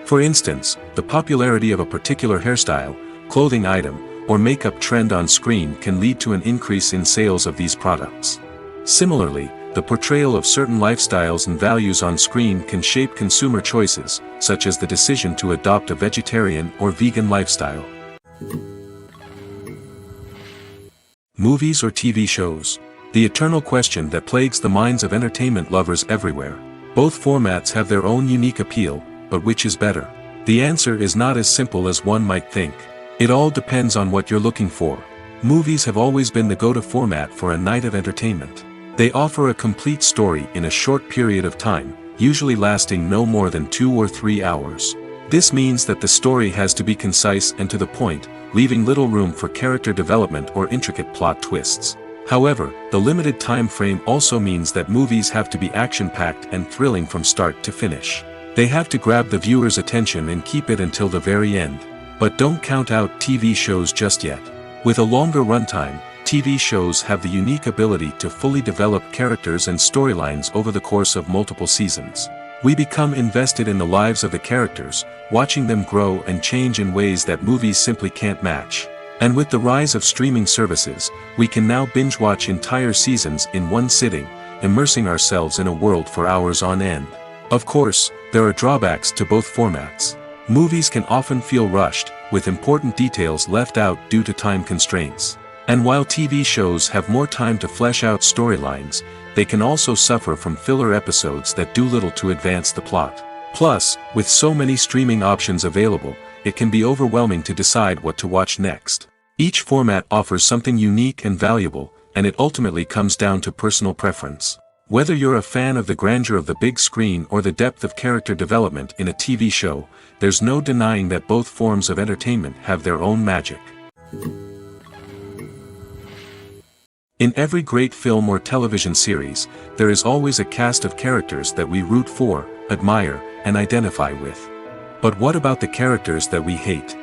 For instance, the popularity of a particular hairstyle, clothing item, or makeup trend on screen can lead to an increase in sales of these products. Similarly, the portrayal of certain lifestyles and values on screen can shape consumer choices, such as the decision to adopt a vegetarian or vegan lifestyle. Movies or TV shows? The eternal question that plagues the minds of entertainment lovers everywhere. Both formats have their own unique appeal, but which is better? The answer is not as simple as one might think. It all depends on what you're looking for. Movies have always been the go-to format for a night of entertainment. They offer a complete story in a short period of time, usually lasting no more than 2 or 3 hours. This means that the story has to be concise and to the point, leaving little room for character development or intricate plot twists. However, the limited time frame also means that movies have to be action-packed and thrilling from start to finish. They have to grab the viewer's attention and keep it until the very end. But don't count out TV shows just yet. With a longer runtime, TV shows have the unique ability to fully develop characters and storylines over the course of multiple seasons. We become invested in the lives of the characters, watching them grow and change in ways that movies simply can't match. And with the rise of streaming services, we can now binge-watch entire seasons in one sitting, immersing ourselves in a world for hours on end. Of course, there are drawbacks to both formats. Movies can often feel rushed, with important details left out due to time constraints. And while TV shows have more time to flesh out storylines, they can also suffer from filler episodes that do little to advance the plot. Plus, with so many streaming options available, it can be overwhelming to decide what to watch next. Each format offers something unique and valuable, and it ultimately comes down to personal preference. Whether you're a fan of the grandeur of the big screen or the depth of character development in a TV show, there's no denying that both forms of entertainment have their own magic. In every great film or television series, there is always a cast of characters that we root for, admire, and identify with. But what about the characters that we hate?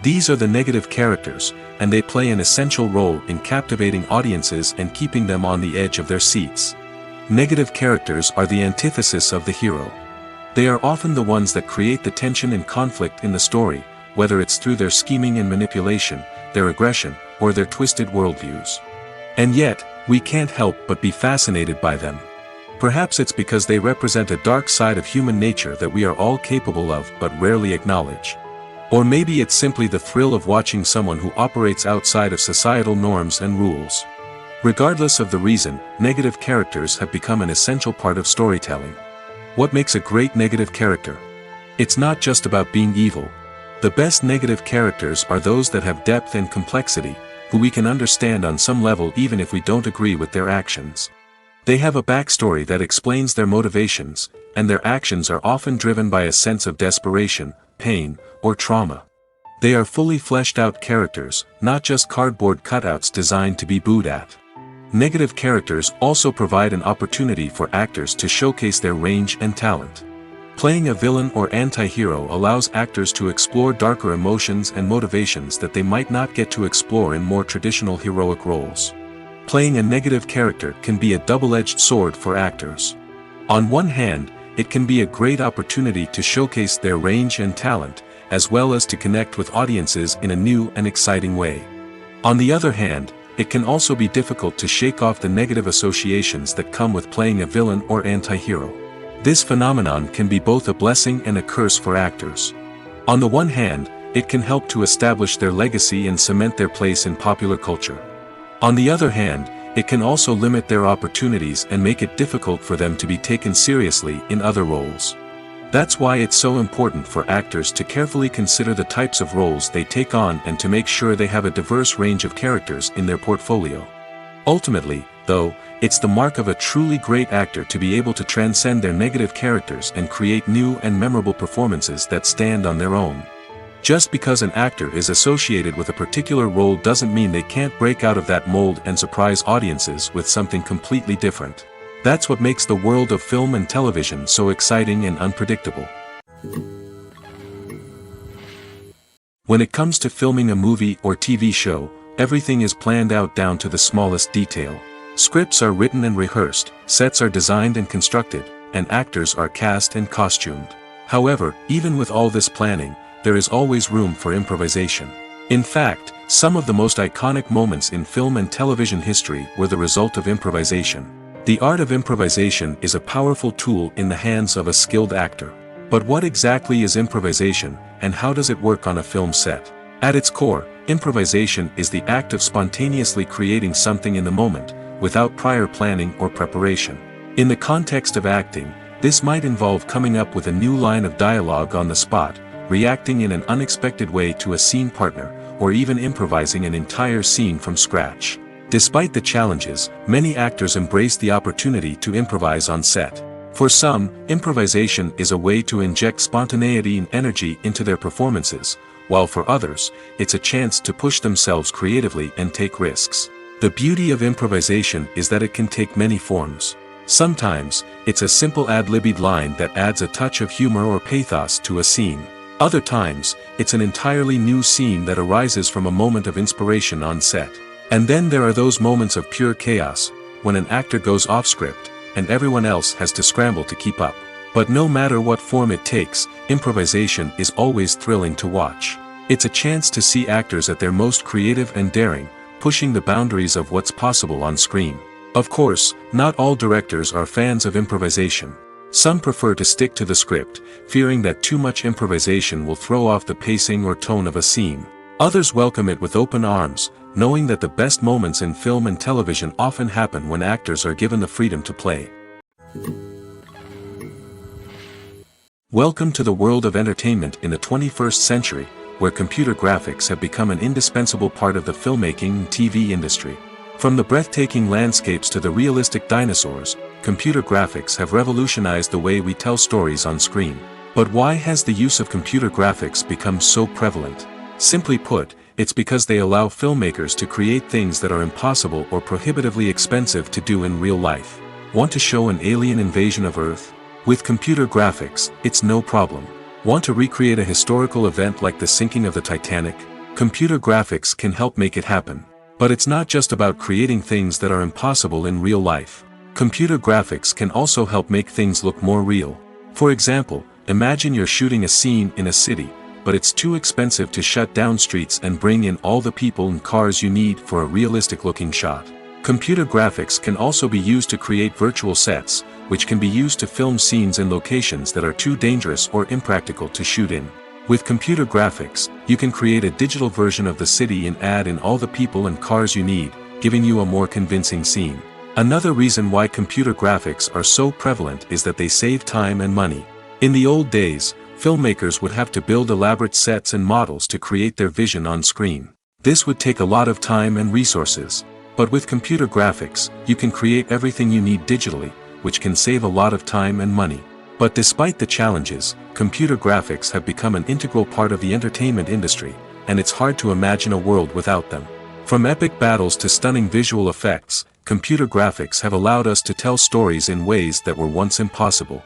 These are the negative characters, and they play an essential role in captivating audiences and keeping them on the edge of their seats. Negative characters are the antithesis of the hero. They are often the ones that create the tension and conflict in the story, whether it's through their scheming and manipulation, their aggression, or their twisted worldviews. And yet, we can't help but be fascinated by them. Perhaps it's because they represent a dark side of human nature that we are all capable of but rarely acknowledge. Or maybe it's simply the thrill of watching someone who operates outside of societal norms and rules. Regardless of the reason, negative characters have become an essential part of storytelling. What makes a great negative character? It's not just about being evil. The best negative characters are those that have depth and complexity, who we can understand on some level even if we don't agree with their actions. They have a backstory that explains their motivations, and their actions are often driven by a sense of desperation, pain, or trauma. They are fully fleshed out characters, not just cardboard cutouts designed to be booed at. Negative characters also provide an opportunity for actors to showcase their range and talent. Playing a villain or anti-hero allows actors to explore darker emotions and motivations that they might not get to explore in more traditional heroic roles. Playing a negative character can be a double-edged sword for actors. On one hand, it can be a great opportunity to showcase their range and talent, as well as to connect with audiences in a new and exciting way. On the other hand, it can also be difficult to shake off the negative associations that come with playing a villain or anti-hero. This phenomenon can be both a blessing and a curse for actors. On the one hand, it can help to establish their legacy and cement their place in popular culture. On the other hand, it can also limit their opportunities and make it difficult for them to be taken seriously in other roles. That's why it's so important for actors to carefully consider the types of roles they take on and to make sure they have a diverse range of characters in their portfolio. Ultimately, though, it's the mark of a truly great actor to be able to transcend their negative characters and create new and memorable performances that stand on their own. Just because an actor is associated with a particular role doesn't mean they can't break out of that mold and surprise audiences with something completely different. That's what makes the world of film and television so exciting and unpredictable. When it comes to filming a movie or TV show, everything is planned out down to the smallest detail. Scripts are written and rehearsed, sets are designed and constructed, and actors are cast and costumed. However, even with all this planning, there is always room for improvisation. In fact, some of the most iconic moments in film and television history were the result of improvisation. The art of improvisation is a powerful tool in the hands of a skilled actor. But what exactly is improvisation, and how does it work on a film set? At its core, improvisation is the act of spontaneously creating something in the moment, without prior planning or preparation. In the context of acting, this might involve coming up with a new line of dialogue on the spot, reacting in an unexpected way to a scene partner, or even improvising an entire scene from scratch. Despite the challenges, many actors embrace the opportunity to improvise on set. For some, improvisation is a way to inject spontaneity and energy into their performances, while for others, it's a chance to push themselves creatively and take risks. The beauty of improvisation is that it can take many forms. Sometimes, it's a simple ad-libbed line that adds a touch of humor or pathos to a scene. Other times, it's an entirely new scene that arises from a moment of inspiration on set. And then there are those moments of pure chaos, when an actor goes off script, and everyone else has to scramble to keep up. But no matter what form it takes, improvisation is always thrilling to watch. It's a chance to see actors at their most creative and daring, pushing the boundaries of what's possible on screen. Of course, not all directors are fans of improvisation. Some prefer to stick to the script, fearing that too much improvisation will throw off the pacing or tone of a scene. Others welcome it with open arms, knowing that the best moments in film and television often happen when actors are given the freedom to play. Welcome to the world of entertainment in the 21st century, where computer graphics have become an indispensable part of the filmmaking and TV industry. From the breathtaking landscapes to the realistic dinosaurs, computer graphics have revolutionized the way we tell stories on screen. But why has the use of computer graphics become so prevalent? Simply put, it's because they allow filmmakers to create things that are impossible or prohibitively expensive to do in real life. Want to show an alien invasion of Earth? With computer graphics, it's no problem. Want to recreate a historical event like the sinking of the Titanic? Computer graphics can help make it happen. But it's not just about creating things that are impossible in real life. Computer graphics can also help make things look more real. For example, imagine you're shooting a scene in a city, but it's too expensive to shut down streets and bring in all the people and cars you need for a realistic-looking shot. Computer graphics can also be used to create virtual sets, which can be used to film scenes in locations that are too dangerous or impractical to shoot in. With computer graphics, you can create a digital version of the city and add in all the people and cars you need, giving you a more convincing scene. Another reason why computer graphics are so prevalent is that they save time and money. In the old days, filmmakers would have to build elaborate sets and models to create their vision on screen. This would take a lot of time and resources. But with computer graphics, you can create everything you need digitally, which can save a lot of time and money. But despite the challenges, computer graphics have become an integral part of the entertainment industry, and it's hard to imagine a world without them. From epic battles to stunning visual effects, computer graphics have allowed us to tell stories in ways that were once impossible.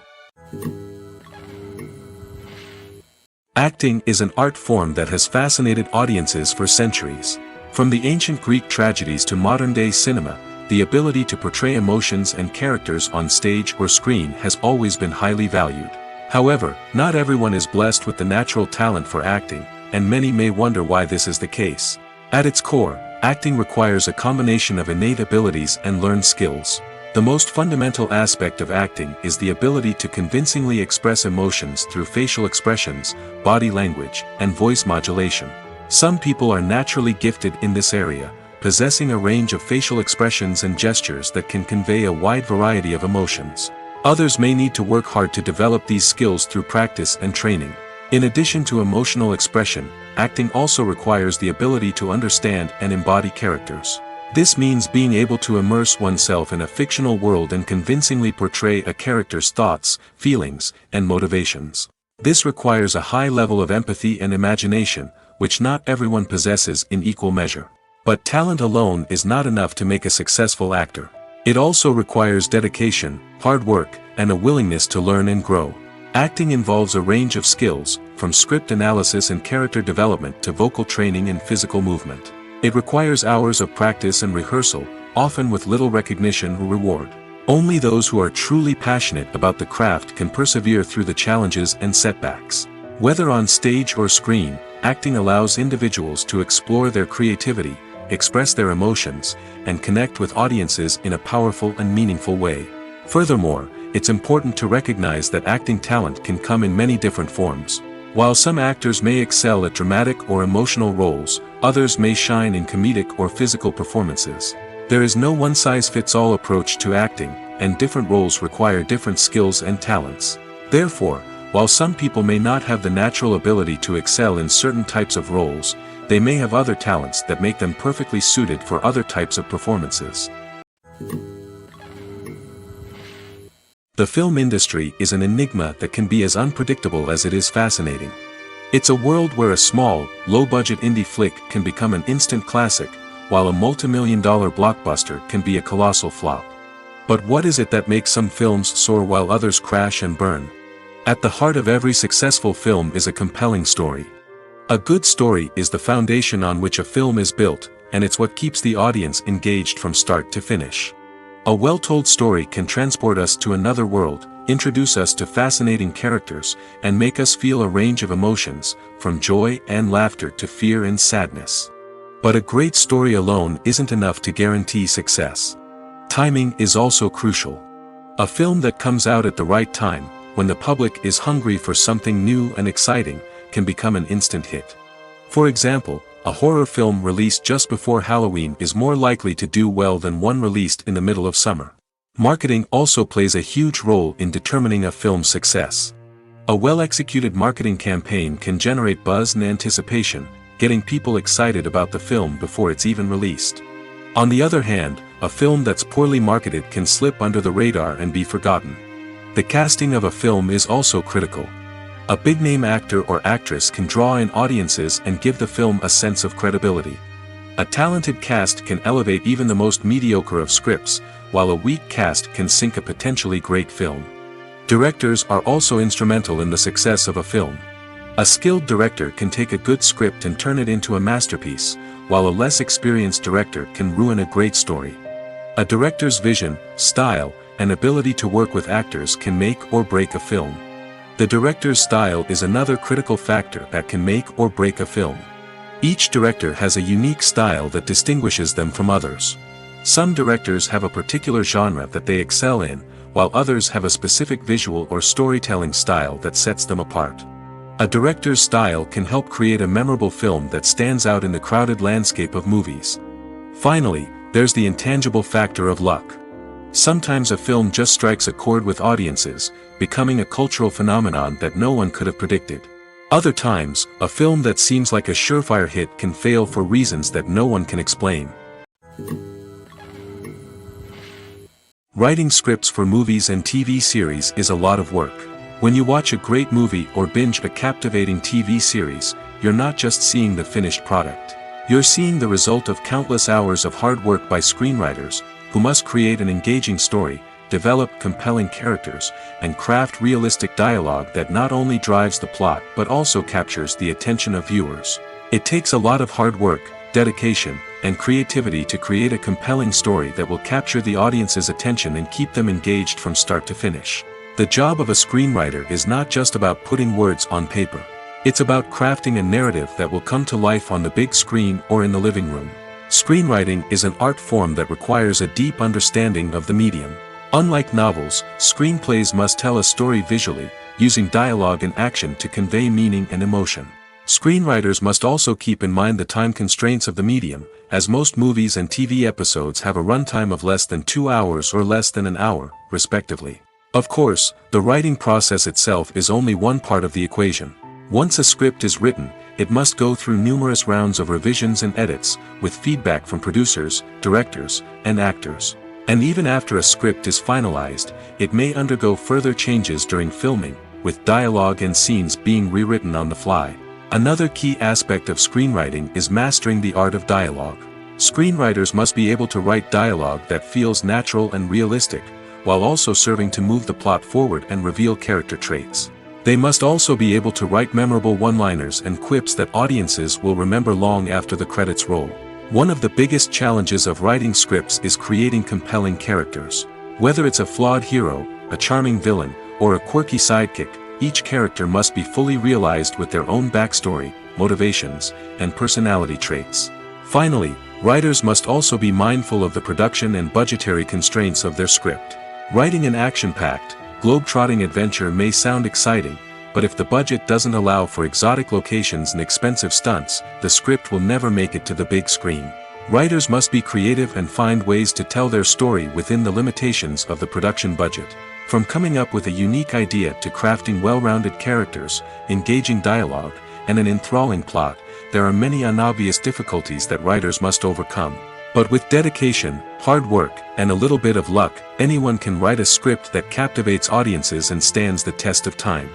Acting is an art form that has fascinated audiences for centuries. From the ancient Greek tragedies to modern-day cinema, the ability to portray emotions and characters on stage or screen has always been highly valued. However, not everyone is blessed with the natural talent for acting, and many may wonder why this is the case. At its core, acting requires a combination of innate abilities and learned skills. The most fundamental aspect of acting is the ability to convincingly express emotions through facial expressions, body language, and voice modulation. Some people are naturally gifted in this area, possessing a range of facial expressions and gestures that can convey a wide variety of emotions. Others may need to work hard to develop these skills through practice and training. In addition to emotional expression, acting also requires the ability to understand and embody characters. This means being able to immerse oneself in a fictional world and convincingly portray a character's thoughts, feelings, and motivations. This requires a high level of empathy and imagination, which not everyone possesses in equal measure. But talent alone is not enough to make a successful actor. It also requires dedication, hard work, and a willingness to learn and grow. Acting involves a range of skills, from script analysis and character development to vocal training and physical movement. It requires hours of practice and rehearsal, often with little recognition or reward. Only those who are truly passionate about the craft can persevere through the challenges and setbacks. Whether on stage or screen, acting allows individuals to explore their creativity, express their emotions, and connect with audiences in a powerful and meaningful way. Furthermore, it's important to recognize that acting talent can come in many different forms. While some actors may excel at dramatic or emotional roles, others may shine in comedic or physical performances. There is no one-size-fits-all approach to acting, and different roles require different skills and talents. Therefore, while some people may not have the natural ability to excel in certain types of roles, they may have other talents that make them perfectly suited for other types of performances. The film industry is an enigma that can be as unpredictable as it is fascinating. It's a world where a small, low-budget indie flick can become an instant classic, while a multi-million-dollar blockbuster can be a colossal flop. But what is it that makes some films soar while others crash and burn? At the heart of every successful film is a compelling story. A good story is the foundation on which a film is built, and it's what keeps the audience engaged from start to finish. A well-told story can transport us to another world, introduce us to fascinating characters, and make us feel a range of emotions, from joy and laughter to fear and sadness. But a great story alone isn't enough to guarantee success. Timing is also crucial. A film that comes out at the right time, when the public is hungry for something new and exciting, can become an instant hit. For example, a horror film released just before Halloween is more likely to do well than one released in the middle of summer. Marketing also plays a huge role in determining a film's success. A well-executed marketing campaign can generate buzz and anticipation, getting people excited about the film before it's even released. On the other hand, a film that's poorly marketed can slip under the radar and be forgotten. The casting of a film is also critical. A big-name actor or actress can draw in audiences and give the film a sense of credibility. A talented cast can elevate even the most mediocre of scripts, while a weak cast can sink a potentially great film. Directors are also instrumental in the success of a film. A skilled director can take a good script and turn it into a masterpiece, while a less experienced director can ruin a great story. A director's vision, style, and ability to work with actors can make or break a film. The director's style is another critical factor that can make or break a film. Each director has a unique style that distinguishes them from others. Some directors have a particular genre that they excel in, while others have a specific visual or storytelling style that sets them apart. A director's style can help create a memorable film that stands out in the crowded landscape of movies. Finally, there's the intangible factor of luck. Sometimes a film just strikes a chord with audiences, becoming a cultural phenomenon that no one could have predicted. Other times, a film that seems like a surefire hit can fail for reasons that no one can explain. Writing scripts for movies and TV series is a lot of work. When you watch a great movie or binge a captivating TV series, you're not just seeing the finished product. You're seeing the result of countless hours of hard work by screenwriters, who must create an engaging story, develop compelling characters, and craft realistic dialogue that not only drives the plot but also captures the attention of viewers. It takes a lot of hard work, dedication, and creativity to create a compelling story that will capture the audience's attention and keep them engaged from start to finish. The job of a screenwriter is not just about putting words on paper. It's about crafting a narrative that will come to life on the big screen or in the living room. Screenwriting is an art form that requires a deep understanding of the medium. Unlike novels, screenplays must tell a story visually, using dialogue and action to convey meaning and emotion. Screenwriters must also keep in mind the time constraints of the medium, as most movies and TV episodes have a runtime of less than 2 hours or less than an hour, respectively. Of course, the writing process itself is only one part of the equation. Once a script is written, it must go through numerous rounds of revisions and edits, with feedback from producers, directors, and actors. And even after a script is finalized, it may undergo further changes during filming, with dialogue and scenes being rewritten on the fly. Another key aspect of screenwriting is mastering the art of dialogue. Screenwriters must be able to write dialogue that feels natural and realistic, while also serving to move the plot forward and reveal character traits. They must also be able to write memorable one-liners and quips that audiences will remember long after the credits roll. One of the biggest challenges of writing scripts is creating compelling characters. Whether it's a flawed hero, a charming villain, or a quirky sidekick, each character must be fully realized with their own backstory, motivations, and personality traits. Finally, writers must also be mindful of the production and budgetary constraints of their script. Writing an action-packed, globe-trotting adventure may sound exciting, but if the budget doesn't allow for exotic locations and expensive stunts, the script will never make it to the big screen. Writers must be creative and find ways to tell their story within the limitations of the production budget. From coming up with a unique idea to crafting well-rounded characters, engaging dialogue, and an enthralling plot, there are many unobvious difficulties that writers must overcome. But with dedication, hard work, and a little bit of luck, anyone can write a script that captivates audiences and stands the test of time.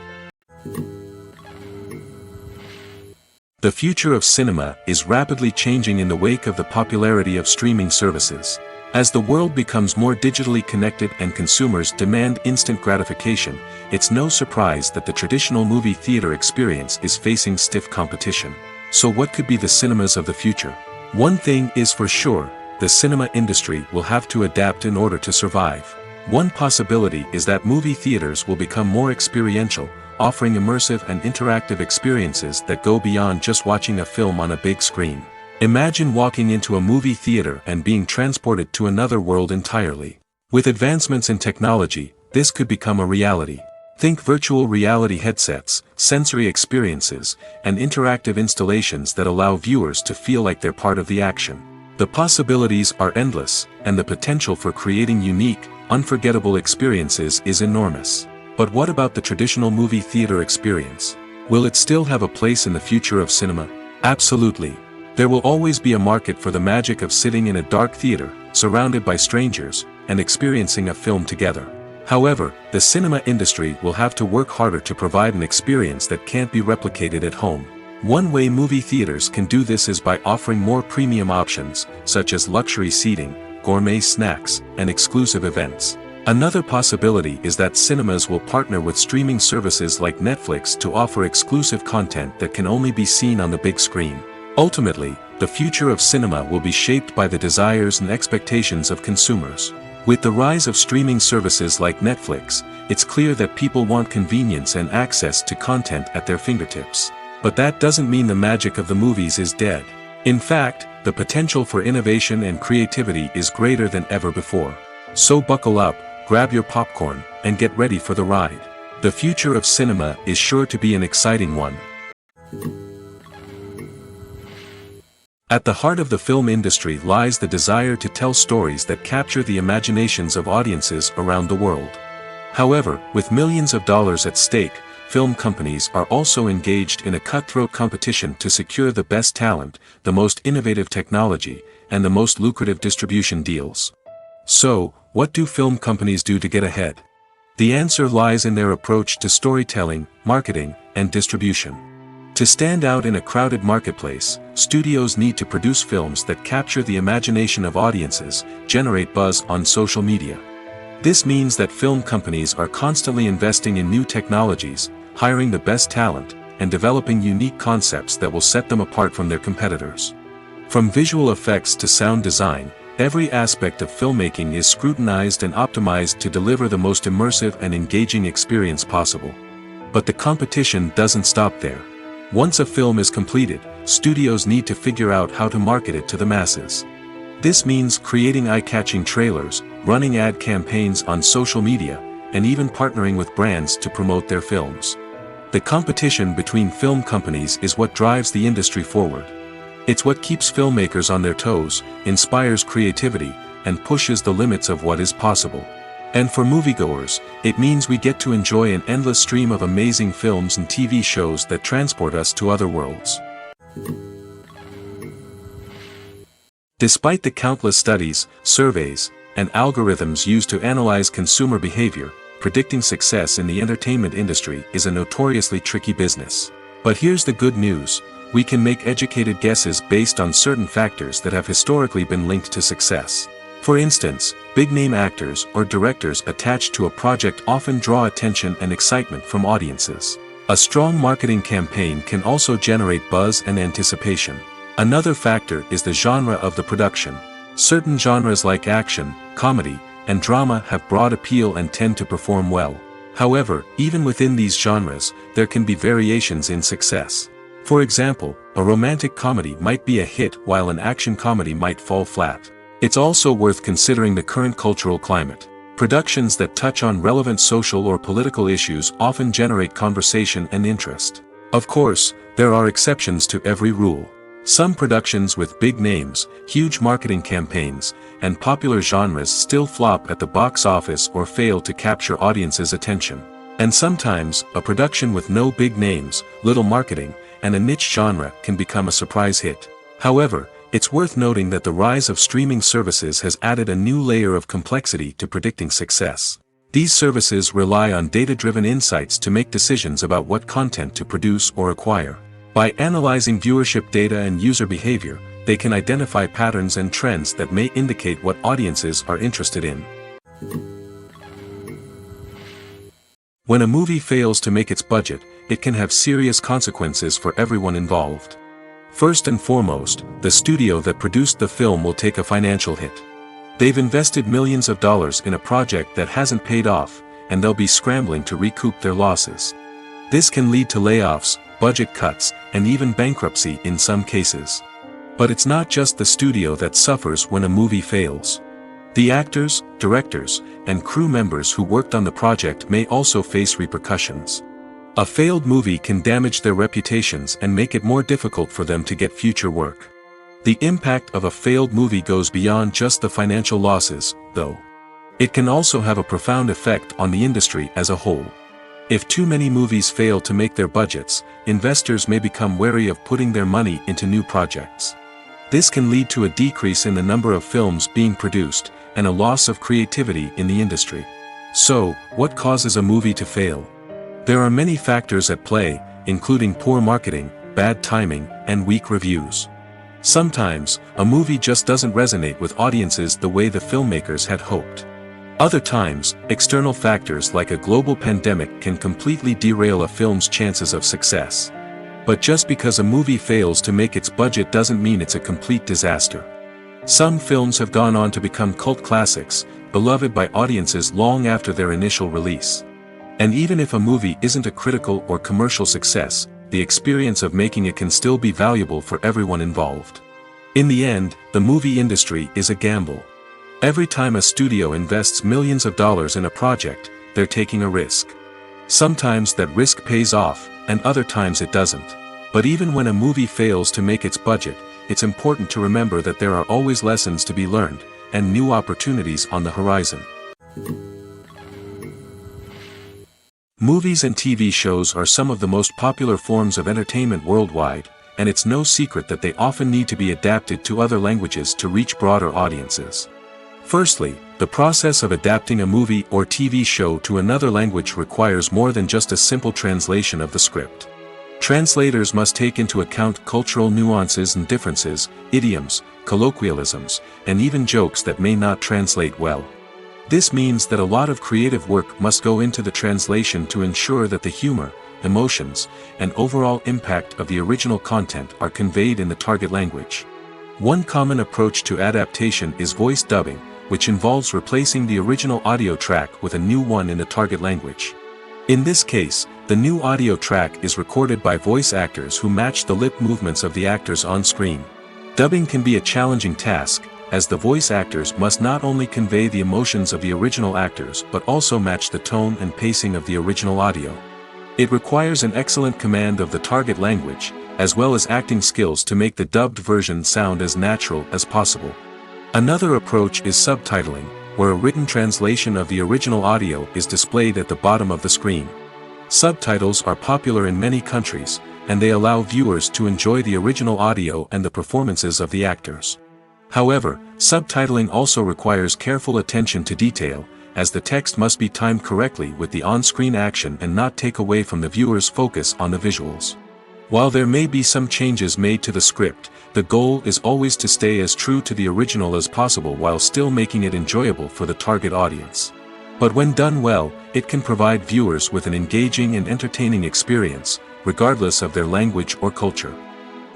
The future of cinema is rapidly changing in the wake of the popularity of streaming services. As the world becomes more digitally connected and consumers demand instant gratification, it's no surprise that the traditional movie theater experience is facing stiff competition. So what could be the cinemas of the future? One thing is for sure, the cinema industry will have to adapt in order to survive. One possibility is that movie theaters will become more experiential, offering immersive and interactive experiences that go beyond just watching a film on a big screen. Imagine walking into a movie theater and being transported to another world entirely. With advancements in technology, this could become a reality. Think virtual reality headsets, sensory experiences, and interactive installations that allow viewers to feel like they're part of the action. The possibilities are endless, and the potential for creating unique, unforgettable experiences is enormous. But what about the traditional movie theater experience? Will it still have a place in the future of cinema? Absolutely. There will always be a market for the magic of sitting in a dark theater, surrounded by strangers, and experiencing a film together. However, the cinema industry will have to work harder to provide an experience that can't be replicated at home. One way movie theaters can do this is by offering more premium options, such as luxury seating, gourmet snacks, and exclusive events. Another possibility is that cinemas will partner with streaming services like Netflix to offer exclusive content that can only be seen on the big screen. Ultimately, the future of cinema will be shaped by the desires and expectations of consumers. With the rise of streaming services like Netflix, it's clear that people want convenience and access to content at their fingertips. But that doesn't mean the magic of the movies is dead. In fact, the potential for innovation and creativity is greater than ever before. So buckle up, grab your popcorn, and get ready for the ride. The future of cinema is sure to be an exciting one. At the heart of the film industry lies the desire to tell stories that capture the imaginations of audiences around the world. However, with millions of dollars at stake, film companies are also engaged in a cutthroat competition to secure the best talent, the most innovative technology, and the most lucrative distribution deals. So, what do film companies do to get ahead? The answer lies in their approach to storytelling, marketing, and distribution. To stand out in a crowded marketplace, studios need to produce films that capture the imagination of audiences, generate buzz on social media, This means that film companies are constantly investing in new technologies, hiring the best talent, and developing unique concepts that will set them apart from their competitors. From visual effects to sound design, every aspect of filmmaking is scrutinized and optimized to deliver the most immersive and engaging experience possible. But the competition doesn't stop there. Once a film is completed, studios need to figure out how to market it to the masses. This means creating eye-catching trailers, running ad campaigns on social media, and even partnering with brands to promote their films. The competition between film companies is what drives the industry forward. It's what keeps filmmakers on their toes, inspires creativity, and pushes the limits of what is possible. And for moviegoers, it means we get to enjoy an endless stream of amazing films and TV shows that transport us to other worlds. Despite the countless studies, surveys, and algorithms used to analyze consumer behavior, predicting success in the entertainment industry is a notoriously tricky business. But here's the good news: we can make educated guesses based on certain factors that have historically been linked to success. For instance, big-name actors or directors attached to a project often draw attention and excitement from audiences. A strong marketing campaign can also generate buzz and anticipation. Another factor is the genre of the production. Certain genres like action, comedy, and drama have broad appeal and tend to perform well. However, even within these genres, there can be variations in success. For example, a romantic comedy might be a hit while an action comedy might fall flat. It's also worth considering the current cultural climate. Productions that touch on relevant social or political issues often generate conversation and interest. Of course, there are exceptions to every rule. Some productions with big names, huge marketing campaigns, and popular genres still flop at the box office or fail to capture audiences' attention. And sometimes, a production with no big names, little marketing, and a niche genre can become a surprise hit. However, it's worth noting that the rise of streaming services has added a new layer of complexity to predicting success. These services rely on data-driven insights to make decisions about what content to produce or acquire. By analyzing viewership data and user behavior, they can identify patterns and trends that may indicate what audiences are interested in. When a movie fails to make its budget, it can have serious consequences for everyone involved. First and foremost, the studio that produced the film will take a financial hit. They've invested millions of dollars in a project that hasn't paid off, and they'll be scrambling to recoup their losses. This can lead to layoffs, budget cuts, and even bankruptcy in some cases. But it's not just the studio that suffers when a movie fails. The actors, directors, and crew members who worked on the project may also face repercussions. A failed movie can damage their reputations and make it more difficult for them to get future work. The impact of a failed movie goes beyond just the financial losses, though. It can also have a profound effect on the industry as a whole. If too many movies fail to make their budgets, investors may become wary of putting their money into new projects. This can lead to a decrease in the number of films being produced, and a loss of creativity in the industry. So, what causes a movie to fail? There are many factors at play, including poor marketing, bad timing, and weak reviews. Sometimes, a movie just doesn't resonate with audiences the way the filmmakers had hoped. Other times, external factors like a global pandemic can completely derail a film's chances of success. But just because a movie fails to make its budget doesn't mean it's a complete disaster. Some films have gone on to become cult classics, beloved by audiences long after their initial release. And even if a movie isn't a critical or commercial success, the experience of making it can still be valuable for everyone involved. In the end, the movie industry is a gamble. Every time a studio invests millions of dollars in a project, they're taking a risk. Sometimes that risk pays off, and other times it doesn't. But even when a movie fails to make its budget, it's important to remember that there are always lessons to be learned, and new opportunities on the horizon. Movies and TV shows are some of the most popular forms of entertainment worldwide, and it's no secret that they often need to be adapted to other languages to reach broader audiences. Firstly, the process of adapting a movie or TV show to another language requires more than just a simple translation of the script. Translators must take into account cultural nuances and differences, idioms, colloquialisms, and even jokes that may not translate well. This means that a lot of creative work must go into the translation to ensure that the humor, emotions, and overall impact of the original content are conveyed in the target language. One common approach to adaptation is voice dubbing, which involves replacing the original audio track with a new one in the target language. In this case, the new audio track is recorded by voice actors who match the lip movements of the actors on screen. Dubbing can be a challenging task, as the voice actors must not only convey the emotions of the original actors but also match the tone and pacing of the original audio. It requires an excellent command of the target language, as well as acting skills to make the dubbed version sound as natural as possible. Another approach is subtitling, where a written translation of the original audio is displayed at the bottom of the screen. Subtitles are popular in many countries, and they allow viewers to enjoy the original audio and the performances of the actors. However, subtitling also requires careful attention to detail, as the text must be timed correctly with the on-screen action and not take away from the viewer's focus on the visuals. While there may be some changes made to the script, the goal is always to stay as true to the original as possible while still making it enjoyable for the target audience. But when done well, it can provide viewers with an engaging and entertaining experience, regardless of their language or culture.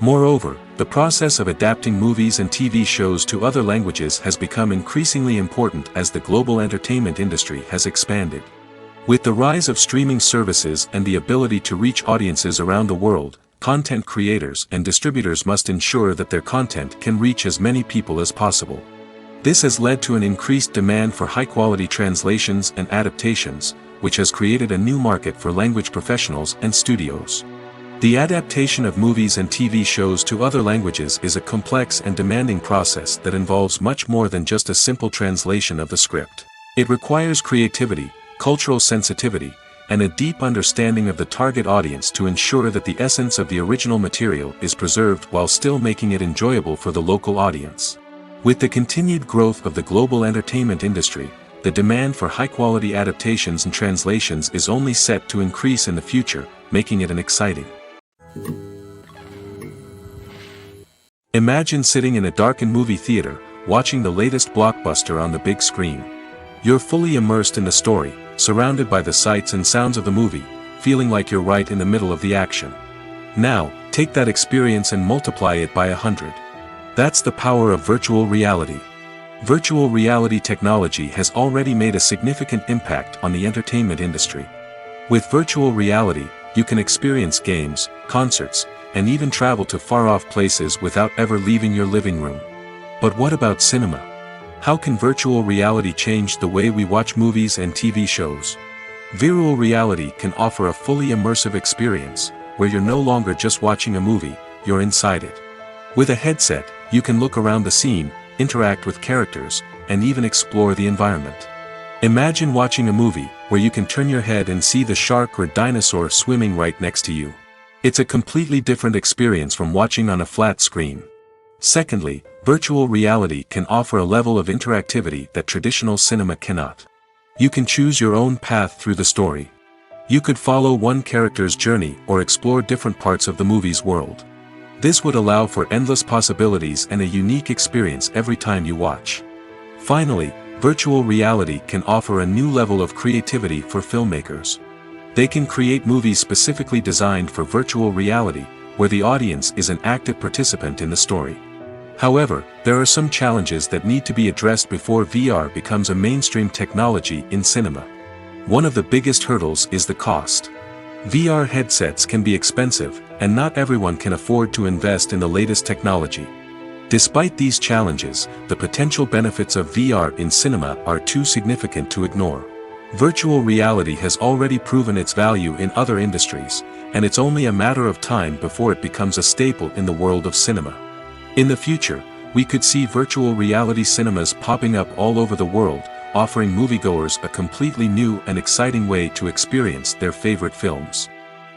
Moreover, the process of adapting movies and TV shows to other languages has become increasingly important as the global entertainment industry has expanded. With the rise of streaming services and the ability to reach audiences around the world, content creators and distributors must ensure that their content can reach as many people as possible. This has led to an increased demand for high-quality translations and adaptations, which has created a new market for language professionals and studios. The adaptation of movies and TV shows to other languages is a complex and demanding process that involves much more than just a simple translation of the script. It requires creativity, cultural sensitivity, and a deep understanding of the target audience to ensure that the essence of the original material is preserved while still making it enjoyable for the local audience. With the continued growth of the global entertainment industry, the demand for high-quality adaptations and translations is only set to increase in the future, making it an exciting. Imagine sitting in a darkened movie theater, watching the latest blockbuster on the big screen. You're fully immersed in the story, surrounded by the sights and sounds of the movie, feeling like you're right in the middle of the action. Now, take that experience and multiply it by 100. That's the power of virtual reality. Virtual reality technology has already made a significant impact on the entertainment industry. With virtual reality, you can experience games, concerts, and even travel to far-off places without ever leaving your living room. But what about cinema? How can virtual reality change the way we watch movies and TV shows? Virtual reality can offer a fully immersive experience, where you're no longer just watching a movie, you're inside it. With a headset, you can look around the scene, interact with characters, and even explore the environment. Imagine watching a movie, where you can turn your head and see the shark or dinosaur swimming right next to you. It's a completely different experience from watching on a flat screen. Secondly, virtual reality can offer a level of interactivity that traditional cinema cannot. You can choose your own path through the story. You could follow one character's journey or explore different parts of the movie's world. This would allow for endless possibilities and a unique experience every time you watch. Finally, virtual reality can offer a new level of creativity for filmmakers. They can create movies specifically designed for virtual reality, where the audience is an active participant in the story. However, there are some challenges that need to be addressed before VR becomes a mainstream technology in cinema. One of the biggest hurdles is the cost. VR headsets can be expensive, and not everyone can afford to invest in the latest technology. Despite these challenges, the potential benefits of VR in cinema are too significant to ignore. Virtual reality has already proven its value in other industries, and it's only a matter of time before it becomes a staple in the world of cinema. In the future, we could see virtual reality cinemas popping up all over the world, offering moviegoers a completely new and exciting way to experience their favorite films.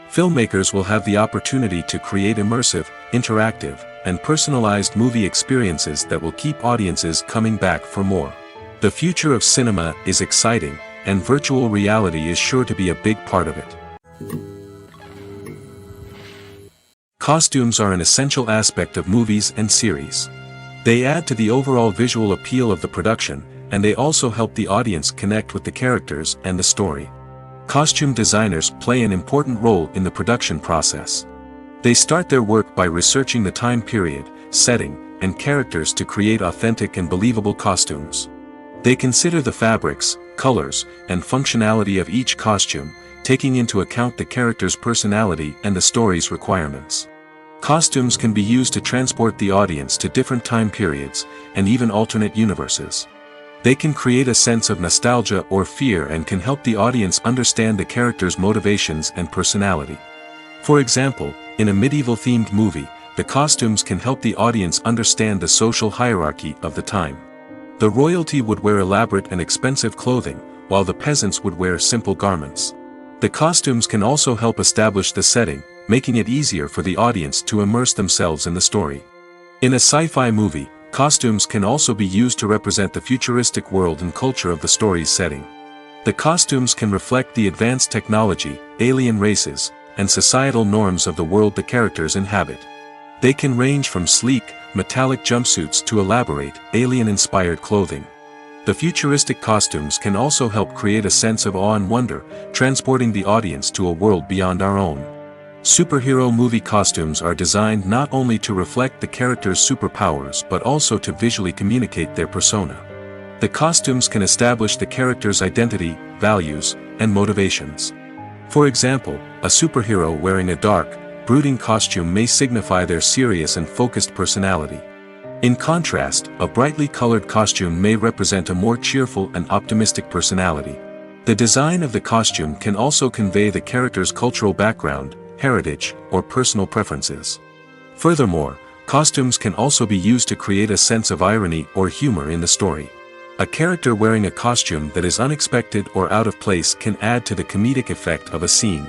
Filmmakers will have the opportunity to create immersive, interactive, and personalized movie experiences that will keep audiences coming back for more. The future of cinema is exciting, and virtual reality is sure to be a big part of it. Costumes are an essential aspect of movies and series. They add to the overall visual appeal of the production, and they also help the audience connect with the characters and the story. Costume designers play an important role in the production process. They start their work by researching the time period, setting, and characters to create authentic and believable costumes. They consider the fabrics, colors, and functionality of each costume, taking into account the character's personality and the story's requirements. Costumes can be used to transport the audience to different time periods, and even alternate universes. They can create a sense of nostalgia or fear and can help the audience understand the character's motivations and personality. For example, in a medieval-themed movie, the costumes can help the audience understand the social hierarchy of the time. The royalty would wear elaborate and expensive clothing, while the peasants would wear simple garments. The costumes can also help establish the setting, making it easier for the audience to immerse themselves in the story. In a sci-fi movie, costumes can also be used to represent the futuristic world and culture of the story's setting. The costumes can reflect the advanced technology, alien races, and societal norms of the world the characters inhabit. They can range from sleek, metallic jumpsuits to elaborate, alien-inspired clothing. The futuristic costumes can also help create a sense of awe and wonder, transporting the audience to a world beyond our own. Superhero movie costumes are designed not only to reflect the character's superpowers but also to visually communicate their persona. The costumes can establish the character's identity, values, and motivations. For example, a superhero wearing a dark, brooding costume may signify their serious and focused personality. In contrast, a brightly colored costume may represent a more cheerful and optimistic personality. The design of the costume can also convey the character's cultural background, heritage, or personal preferences. Furthermore, costumes can also be used to create a sense of irony or humor in the story. A character wearing a costume that is unexpected or out of place can add to the comedic effect of a scene.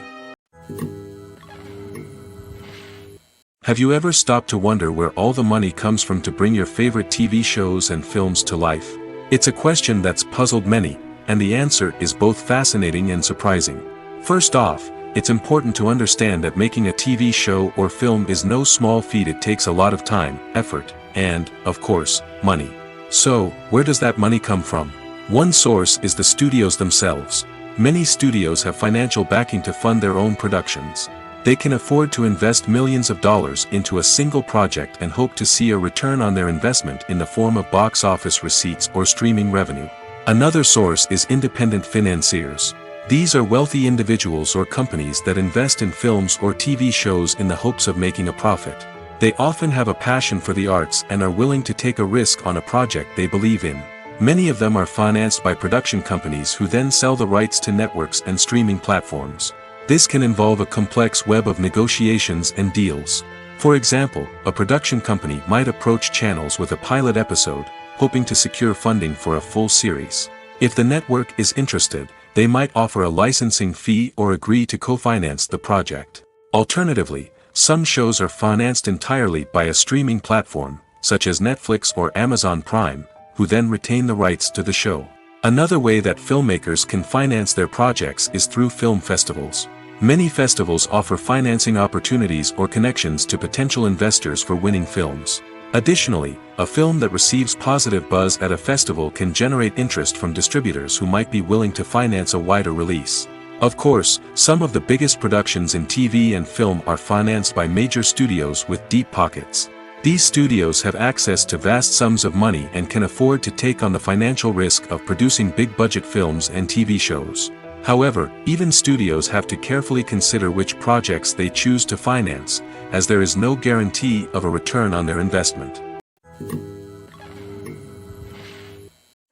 Have you ever stopped to wonder where all the money comes from to bring your favorite TV shows and films to life? It's a question that's puzzled many, and the answer is both fascinating and surprising. First off, it's important to understand that making a TV show or film is no small feat. It takes a lot of time, effort, and, of course, money. So, where does that money come from? One source is the studios themselves. Many studios have financial backing to fund their own productions. They can afford to invest millions of dollars into a single project and hope to see a return on their investment in the form of box office receipts or streaming revenue. Another source is independent financiers. These are wealthy individuals or companies that invest in films or TV shows in the hopes of making a profit. They often have a passion for the arts and are willing to take a risk on a project they believe in. Many of them are financed by production companies who then sell the rights to networks and streaming platforms. This can involve a complex web of negotiations and deals. For example, a production company might approach channels with a pilot episode, hoping to secure funding for a full series. If the network is interested, they might offer a licensing fee or agree to co-finance the project. Alternatively, some shows are financed entirely by a streaming platform, such as Netflix or Amazon Prime, who then retain the rights to the show. Another way that filmmakers can finance their projects is through film festivals. Many festivals offer financing opportunities or connections to potential investors for winning films. Additionally, a film that receives positive buzz at a festival can generate interest from distributors who might be willing to finance a wider release. Of course, some of the biggest productions in TV and film are financed by major studios with deep pockets. These studios have access to vast sums of money and can afford to take on the financial risk of producing big-budget films and TV shows. However, even studios have to carefully consider which projects they choose to finance, as there is no guarantee of a return on their investment.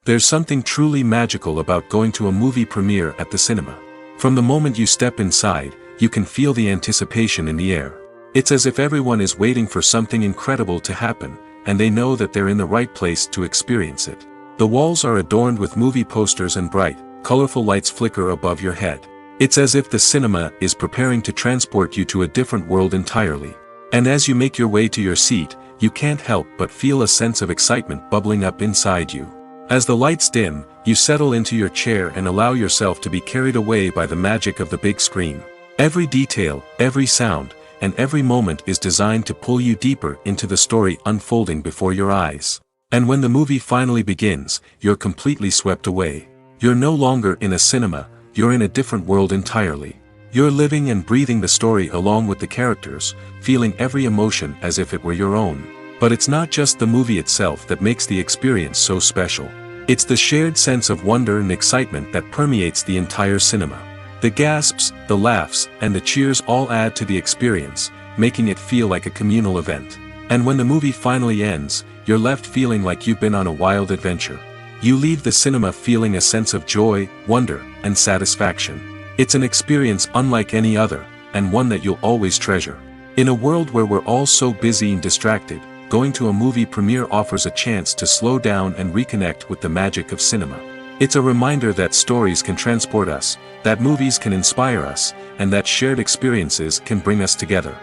There's something truly magical about going to a movie premiere at the cinema. From the moment you step inside, you can feel the anticipation in the air. It's as if everyone is waiting for something incredible to happen, and they know that they're in the right place to experience it. The walls are adorned with movie posters and bright, colorful lights flicker above your head. It's as if the cinema is preparing to transport you to a different world entirely. And as you make your way to your seat, you can't help but feel a sense of excitement bubbling up inside you. As the lights dim, you settle into your chair and allow yourself to be carried away by the magic of the big screen. Every detail, every sound, and every moment is designed to pull you deeper into the story unfolding before your eyes. And when the movie finally begins, you're completely swept away. You're no longer in a cinema, you're in a different world entirely. You're living and breathing the story along with the characters, feeling every emotion as if it were your own. But it's not just the movie itself that makes the experience so special. It's the shared sense of wonder and excitement that permeates the entire cinema. The gasps, the laughs, and the cheers all add to the experience, making it feel like a communal event. And when the movie finally ends, you're left feeling like you've been on a wild adventure. You leave the cinema feeling a sense of joy, wonder, and satisfaction. It's an experience unlike any other, and one that you'll always treasure. In a world where we're all so busy and distracted, going to a movie premiere offers a chance to slow down and reconnect with the magic of cinema. It's a reminder that stories can transport us, that movies can inspire us, and that shared experiences can bring us together.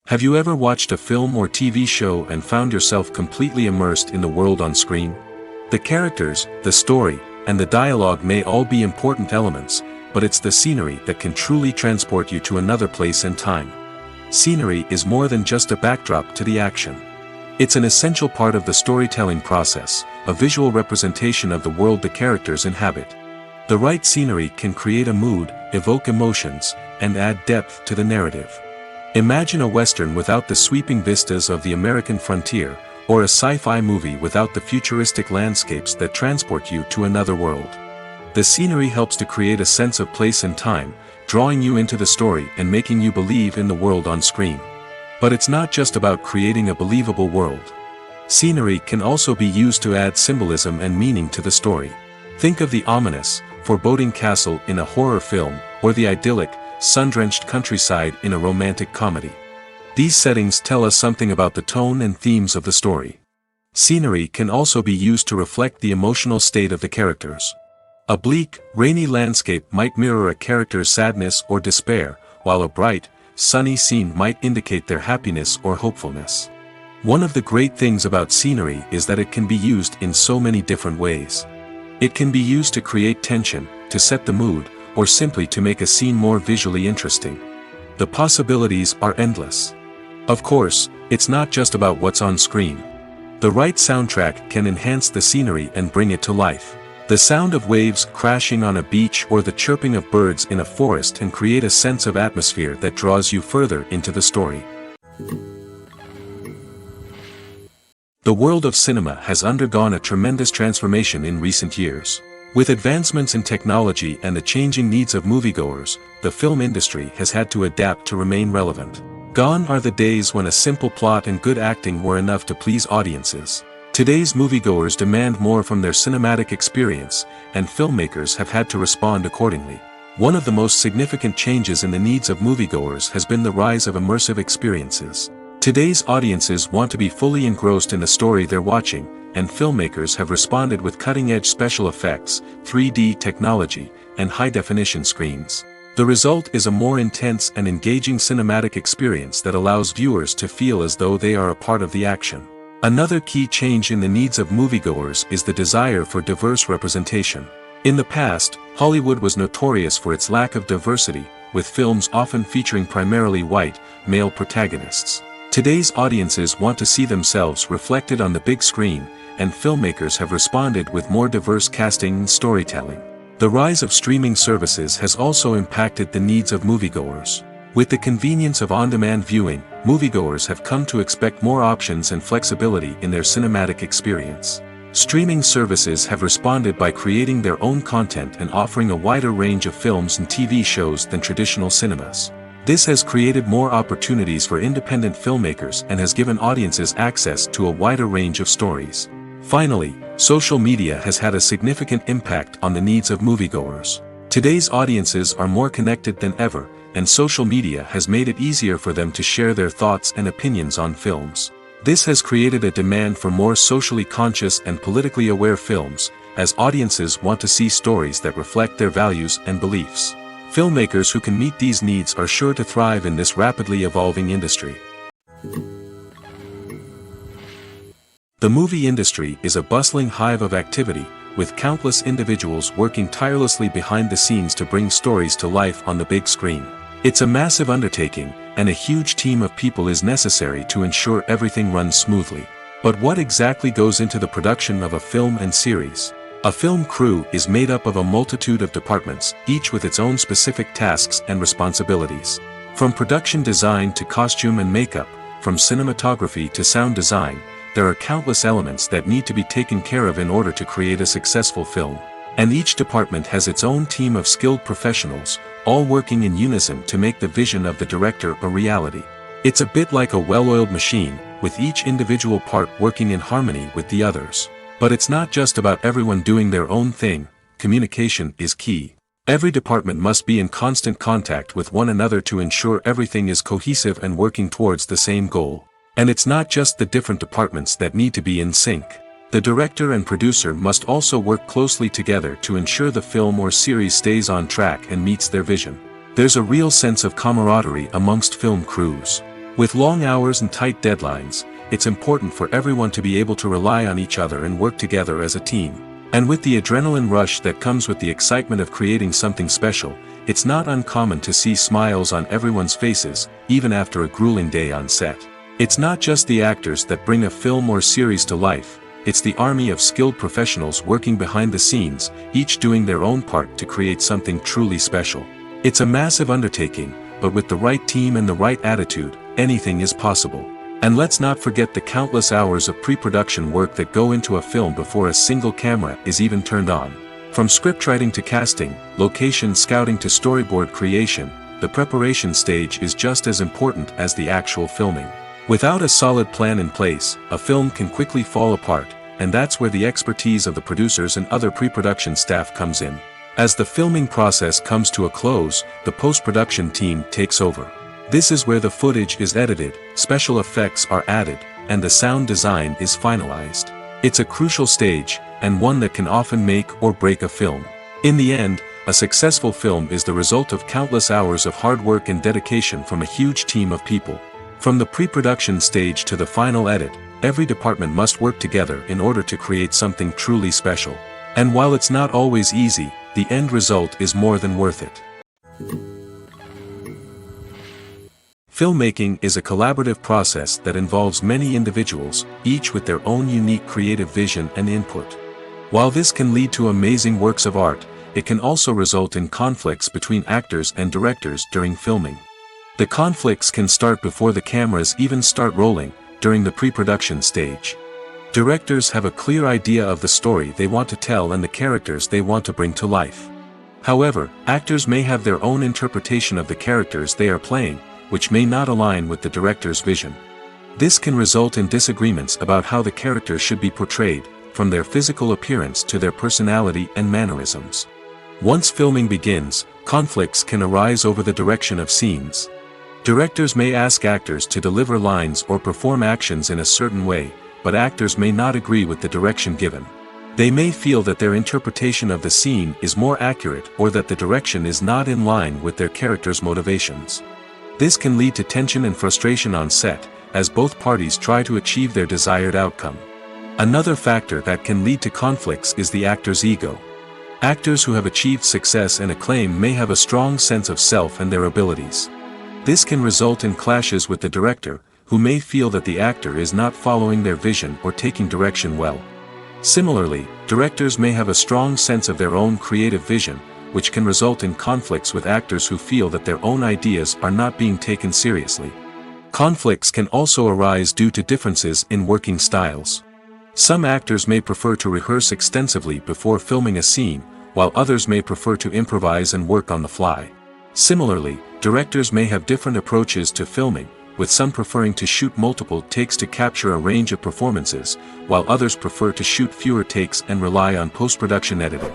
Have you ever watched a film or TV show and found yourself completely immersed in the world on screen? The characters, the story, and the dialogue may all be important elements, but it's the scenery that can truly transport you to another place and time. Scenery is more than just a backdrop to the action. It's an essential part of the storytelling process, a visual representation of the world the characters inhabit. The right scenery can create a mood, evoke emotions, and add depth to the narrative. Imagine a Western without the sweeping vistas of the American frontier, or a sci-fi movie without the futuristic landscapes that transport you to another world. The scenery helps to create a sense of place and time, drawing you into the story and making you believe in the world on screen. But it's not just about creating a believable world. Scenery can also be used to add symbolism and meaning to the story. Think of the ominous, foreboding castle in a horror film, or the idyllic, sun-drenched countryside in a romantic comedy. These settings tell us something about the tone and themes of the story. Scenery can also be used to reflect the emotional state of the characters. A bleak, rainy landscape might mirror a character's sadness or despair, while a bright, sunny scene might indicate their happiness or hopefulness. One of the great things about scenery is that it can be used in so many different ways. It can be used to create tension, to set the mood, or simply to make a scene more visually interesting. The possibilities are endless. Of course, it's not just about what's on screen. The right soundtrack can enhance the scenery and bring it to life. The sound of waves crashing on a beach or the chirping of birds in a forest can create a sense of atmosphere that draws you further into the story. The world of cinema has undergone a tremendous transformation in recent years. With advancements in technology and the changing needs of moviegoers, the film industry has had to adapt to remain relevant. Gone are the days when a simple plot and good acting were enough to please audiences. Today's moviegoers demand more from their cinematic experience, and filmmakers have had to respond accordingly. One of the most significant changes in the needs of moviegoers has been the rise of immersive experiences. Today's audiences want to be fully engrossed in the story they're watching, and filmmakers have responded with cutting-edge special effects, 3D technology, and high-definition screens. The result is a more intense and engaging cinematic experience that allows viewers to feel as though they are a part of the action. Another key change in the needs of moviegoers is the desire for diverse representation. In the past, Hollywood was notorious for its lack of diversity, with films often featuring primarily white, male protagonists. Today's audiences want to see themselves reflected on the big screen, and filmmakers have responded with more diverse casting and storytelling. The rise of streaming services has also impacted the needs of moviegoers. With the convenience of on-demand viewing, moviegoers have come to expect more options and flexibility in their cinematic experience. Streaming services have responded by creating their own content and offering a wider range of films and TV shows than traditional cinemas. This has created more opportunities for independent filmmakers and has given audiences access to a wider range of stories. Finally, social media has had a significant impact on the needs of moviegoers. Today's audiences are more connected than ever, and social media has made it easier for them to share their thoughts and opinions on films. This has created a demand for more socially conscious and politically aware films, as audiences want to see stories that reflect their values and beliefs. Filmmakers who can meet these needs are sure to thrive in this rapidly evolving industry. The movie industry is a bustling hive of activity, with countless individuals working tirelessly behind the scenes to bring stories to life on the big screen. It's a massive undertaking, and a huge team of people is necessary to ensure everything runs smoothly. But what exactly goes into the production of a film and series? A film crew is made up of a multitude of departments, each with its own specific tasks and responsibilities. From production design to costume and makeup, from cinematography to sound design, there are countless elements that need to be taken care of in order to create a successful film. And each department has its own team of skilled professionals, all working in unison to make the vision of the director a reality. It's a bit like a well-oiled machine, with each individual part working in harmony with the others. But it's not just about everyone doing their own thing. Communication is key. Every department must be in constant contact with one another to ensure everything is cohesive and working towards the same goal. And it's not just the different departments that need to be in sync. The director and producer must also work closely together to ensure the film or series stays on track and meets their vision. There's a real sense of camaraderie amongst film crews. With long hours and tight deadlines, it's important for everyone to be able to rely on each other and work together as a team. And with the adrenaline rush that comes with the excitement of creating something special, it's not uncommon to see smiles on everyone's faces, even after a grueling day on set. It's not just the actors that bring a film or series to life, it's the army of skilled professionals working behind the scenes, each doing their own part to create something truly special. It's a massive undertaking, but with the right team and the right attitude, anything is possible. And let's not forget the countless hours of pre-production work that go into a film before a single camera is even turned on. From scriptwriting to casting, location scouting to storyboard creation, the preparation stage is just as important as the actual filming. Without a solid plan in place, a film can quickly fall apart, and that's where the expertise of the producers and other pre-production staff comes in. As the filming process comes to a close, the post-production team takes over. This is where the footage is edited, special effects are added, and the sound design is finalized. It's a crucial stage, and one that can often make or break a film. In the end, a successful film is the result of countless hours of hard work and dedication from a huge team of people. From the pre-production stage to the final edit, every department must work together in order to create something truly special. And while it's not always easy, the end result is more than worth it. Filmmaking is a collaborative process that involves many individuals, each with their own unique creative vision and input. While this can lead to amazing works of art, it can also result in conflicts between actors and directors during filming. The conflicts can start before the cameras even start rolling, during the pre-production stage. Directors have a clear idea of the story they want to tell and the characters they want to bring to life. However, actors may have their own interpretation of the characters they are playing, which may not align with the director's vision. This can result in disagreements about how the characters should be portrayed, from their physical appearance to their personality and mannerisms. Once filming begins, conflicts can arise over the direction of scenes. Directors may ask actors to deliver lines or perform actions in a certain way, but actors may not agree with the direction given. They may feel that their interpretation of the scene is more accurate or that the direction is not in line with their character's motivations. This can lead to tension and frustration on set, as both parties try to achieve their desired outcome. Another factor that can lead to conflicts is the actor's ego. Actors who have achieved success and acclaim may have a strong sense of self and their abilities. This can result in clashes with the director, who may feel that the actor is not following their vision or taking direction well. Similarly, directors may have a strong sense of their own creative vision, which can result in conflicts with actors who feel that their own ideas are not being taken seriously. Conflicts can also arise due to differences in working styles. Some actors may prefer to rehearse extensively before filming a scene, while others may prefer to improvise and work on the fly. Similarly, directors may have different approaches to filming, with some preferring to shoot multiple takes to capture a range of performances, while others prefer to shoot fewer takes and rely on post-production editing.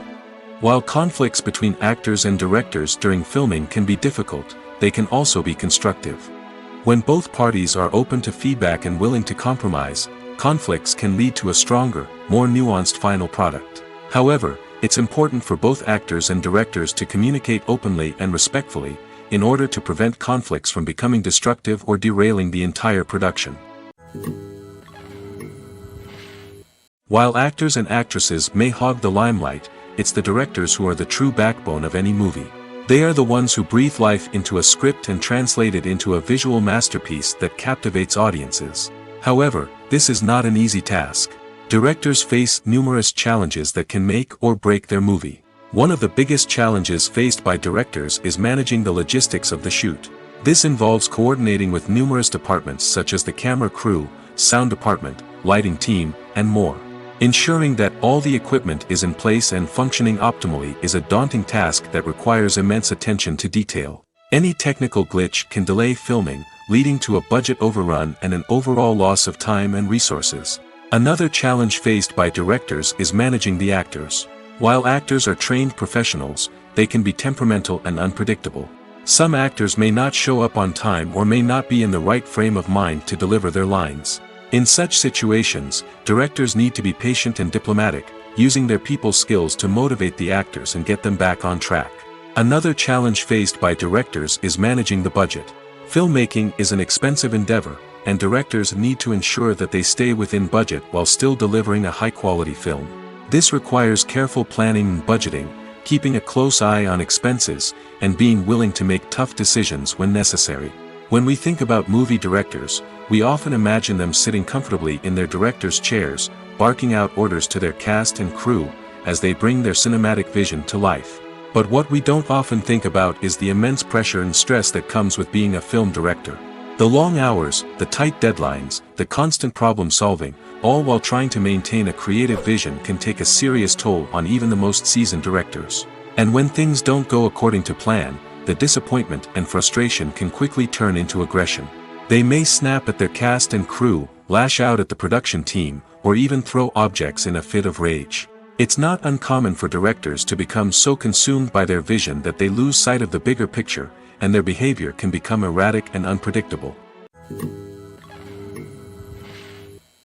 While conflicts between actors and directors during filming can be difficult, they can also be constructive. When both parties are open to feedback and willing to compromise, conflicts can lead to a stronger, more nuanced final product. However, it's important for both actors and directors to communicate openly and respectfully, in order to prevent conflicts from becoming destructive or derailing the entire production. While actors and actresses may hog the limelight, it's the directors who are the true backbone of any movie. They are the ones who breathe life into a script and translate it into a visual masterpiece that captivates audiences. However, this is not an easy task. Directors face numerous challenges that can make or break their movie. One of the biggest challenges faced by directors is managing the logistics of the shoot. This involves coordinating with numerous departments such as the camera crew, sound department, lighting team, and more. Ensuring that all the equipment is in place and functioning optimally is a daunting task that requires immense attention to detail. Any technical glitch can delay filming, leading to a budget overrun and an overall loss of time and resources. Another challenge faced by directors is managing the actors. While actors are trained professionals, they can be temperamental and unpredictable. Some actors may not show up on time or may not be in the right frame of mind to deliver their lines. In such situations, directors need to be patient and diplomatic, using their people skills to motivate the actors and get them back on track. Another challenge faced by directors is managing the budget. Filmmaking is an expensive endeavor, and directors need to ensure that they stay within budget while still delivering a high-quality film. This requires careful planning and budgeting, keeping a close eye on expenses, and being willing to make tough decisions when necessary. When we think about movie directors, we often imagine them sitting comfortably in their director's chairs, barking out orders to their cast and crew, as they bring their cinematic vision to life. But what we don't often think about is the immense pressure and stress that comes with being a film director. The long hours, the tight deadlines, the constant problem solving, all while trying to maintain a creative vision can take a serious toll on even the most seasoned directors. And when things don't go according to plan, the disappointment and frustration can quickly turn into aggression. They may snap at their cast and crew, lash out at the production team, or even throw objects in a fit of rage. It's not uncommon for directors to become so consumed by their vision that they lose sight of the bigger picture, and their behavior can become erratic and unpredictable.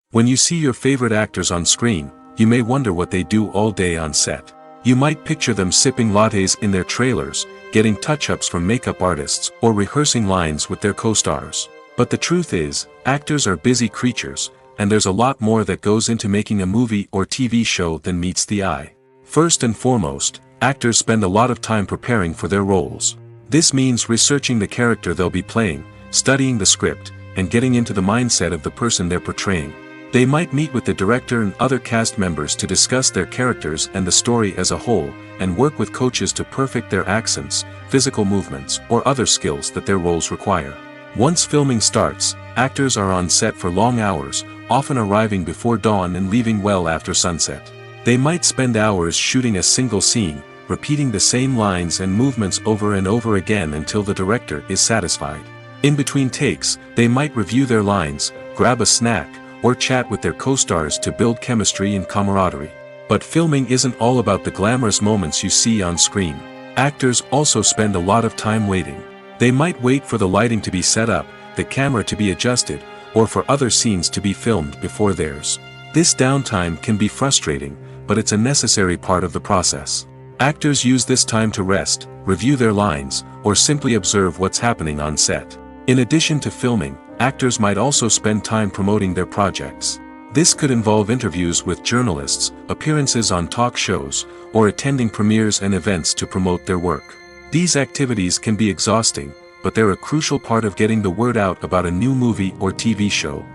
When you see your favorite actors on screen, you may wonder what they do all day on set. You might picture them sipping lattes in their trailers, getting touch-ups from makeup artists, or rehearsing lines with their co-stars. But the truth is, actors are busy creatures, and there's a lot more that goes into making a movie or TV show than meets the eye. First and foremost, actors spend a lot of time preparing for their roles. This means researching the character they'll be playing, studying the script, and getting into the mindset of the person they're portraying. They might meet with the director and other cast members to discuss their characters and the story as a whole, and work with coaches to perfect their accents, physical movements, or other skills that their roles require. Once filming starts, actors are on set for long hours, often arriving before dawn and leaving well after sunset. They might spend hours shooting a single scene, repeating the same lines and movements over and over again until the director is satisfied. In between takes, they might review their lines, grab a snack, or chat with their co-stars to build chemistry and camaraderie. But filming isn't all about the glamorous moments you see on screen. Actors also spend a lot of time waiting. They might wait for the lighting to be set up, the camera to be adjusted, or for other scenes to be filmed before theirs. This downtime can be frustrating, but it's a necessary part of the process. Actors use this time to rest, review their lines, or simply observe what's happening on set. In addition to filming, actors might also spend time promoting their projects. This could involve interviews with journalists, appearances on talk shows, or attending premieres and events to promote their work. These activities can be exhausting, but they're a crucial part of getting the word out about a new movie or TV show.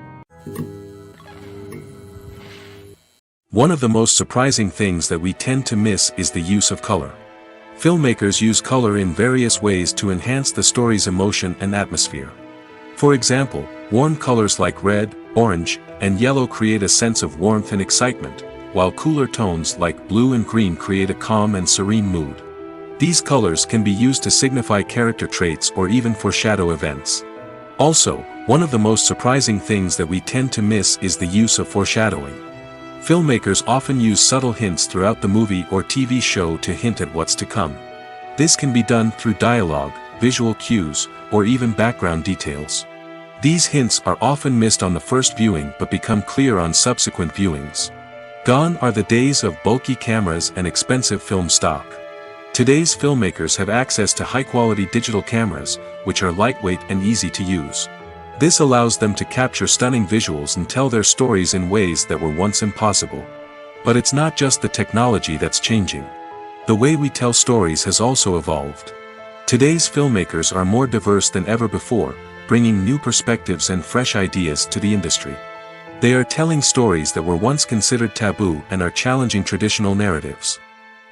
One of the most surprising things that we tend to miss is the use of color. Filmmakers use color in various ways to enhance the story's emotion and atmosphere. For example, warm colors like red, orange, and yellow create a sense of warmth and excitement, while cooler tones like blue and green create a calm and serene mood. These colors can be used to signify character traits or even foreshadow events. Also, one of the most surprising things that we tend to miss is the use of foreshadowing. Filmmakers often use subtle hints throughout the movie or TV show to hint at what's to come. This can be done through dialogue, visual cues, or even background details. These hints are often missed on the first viewing but become clear on subsequent viewings. Gone are the days of bulky cameras and expensive film stock. Today's filmmakers have access to high-quality digital cameras, which are lightweight and easy to use. This allows them to capture stunning visuals and tell their stories in ways that were once impossible. But it's not just the technology that's changing. The way we tell stories has also evolved. Today's filmmakers are more diverse than ever before, bringing new perspectives and fresh ideas to the industry. They are telling stories that were once considered taboo and are challenging traditional narratives.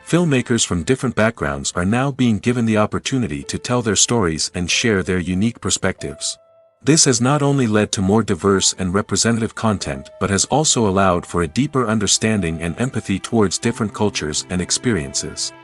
Filmmakers from different backgrounds are now being given the opportunity to tell their stories and share their unique perspectives. This has not only led to more diverse and representative content but has also allowed for a deeper understanding and empathy towards different cultures and experiences.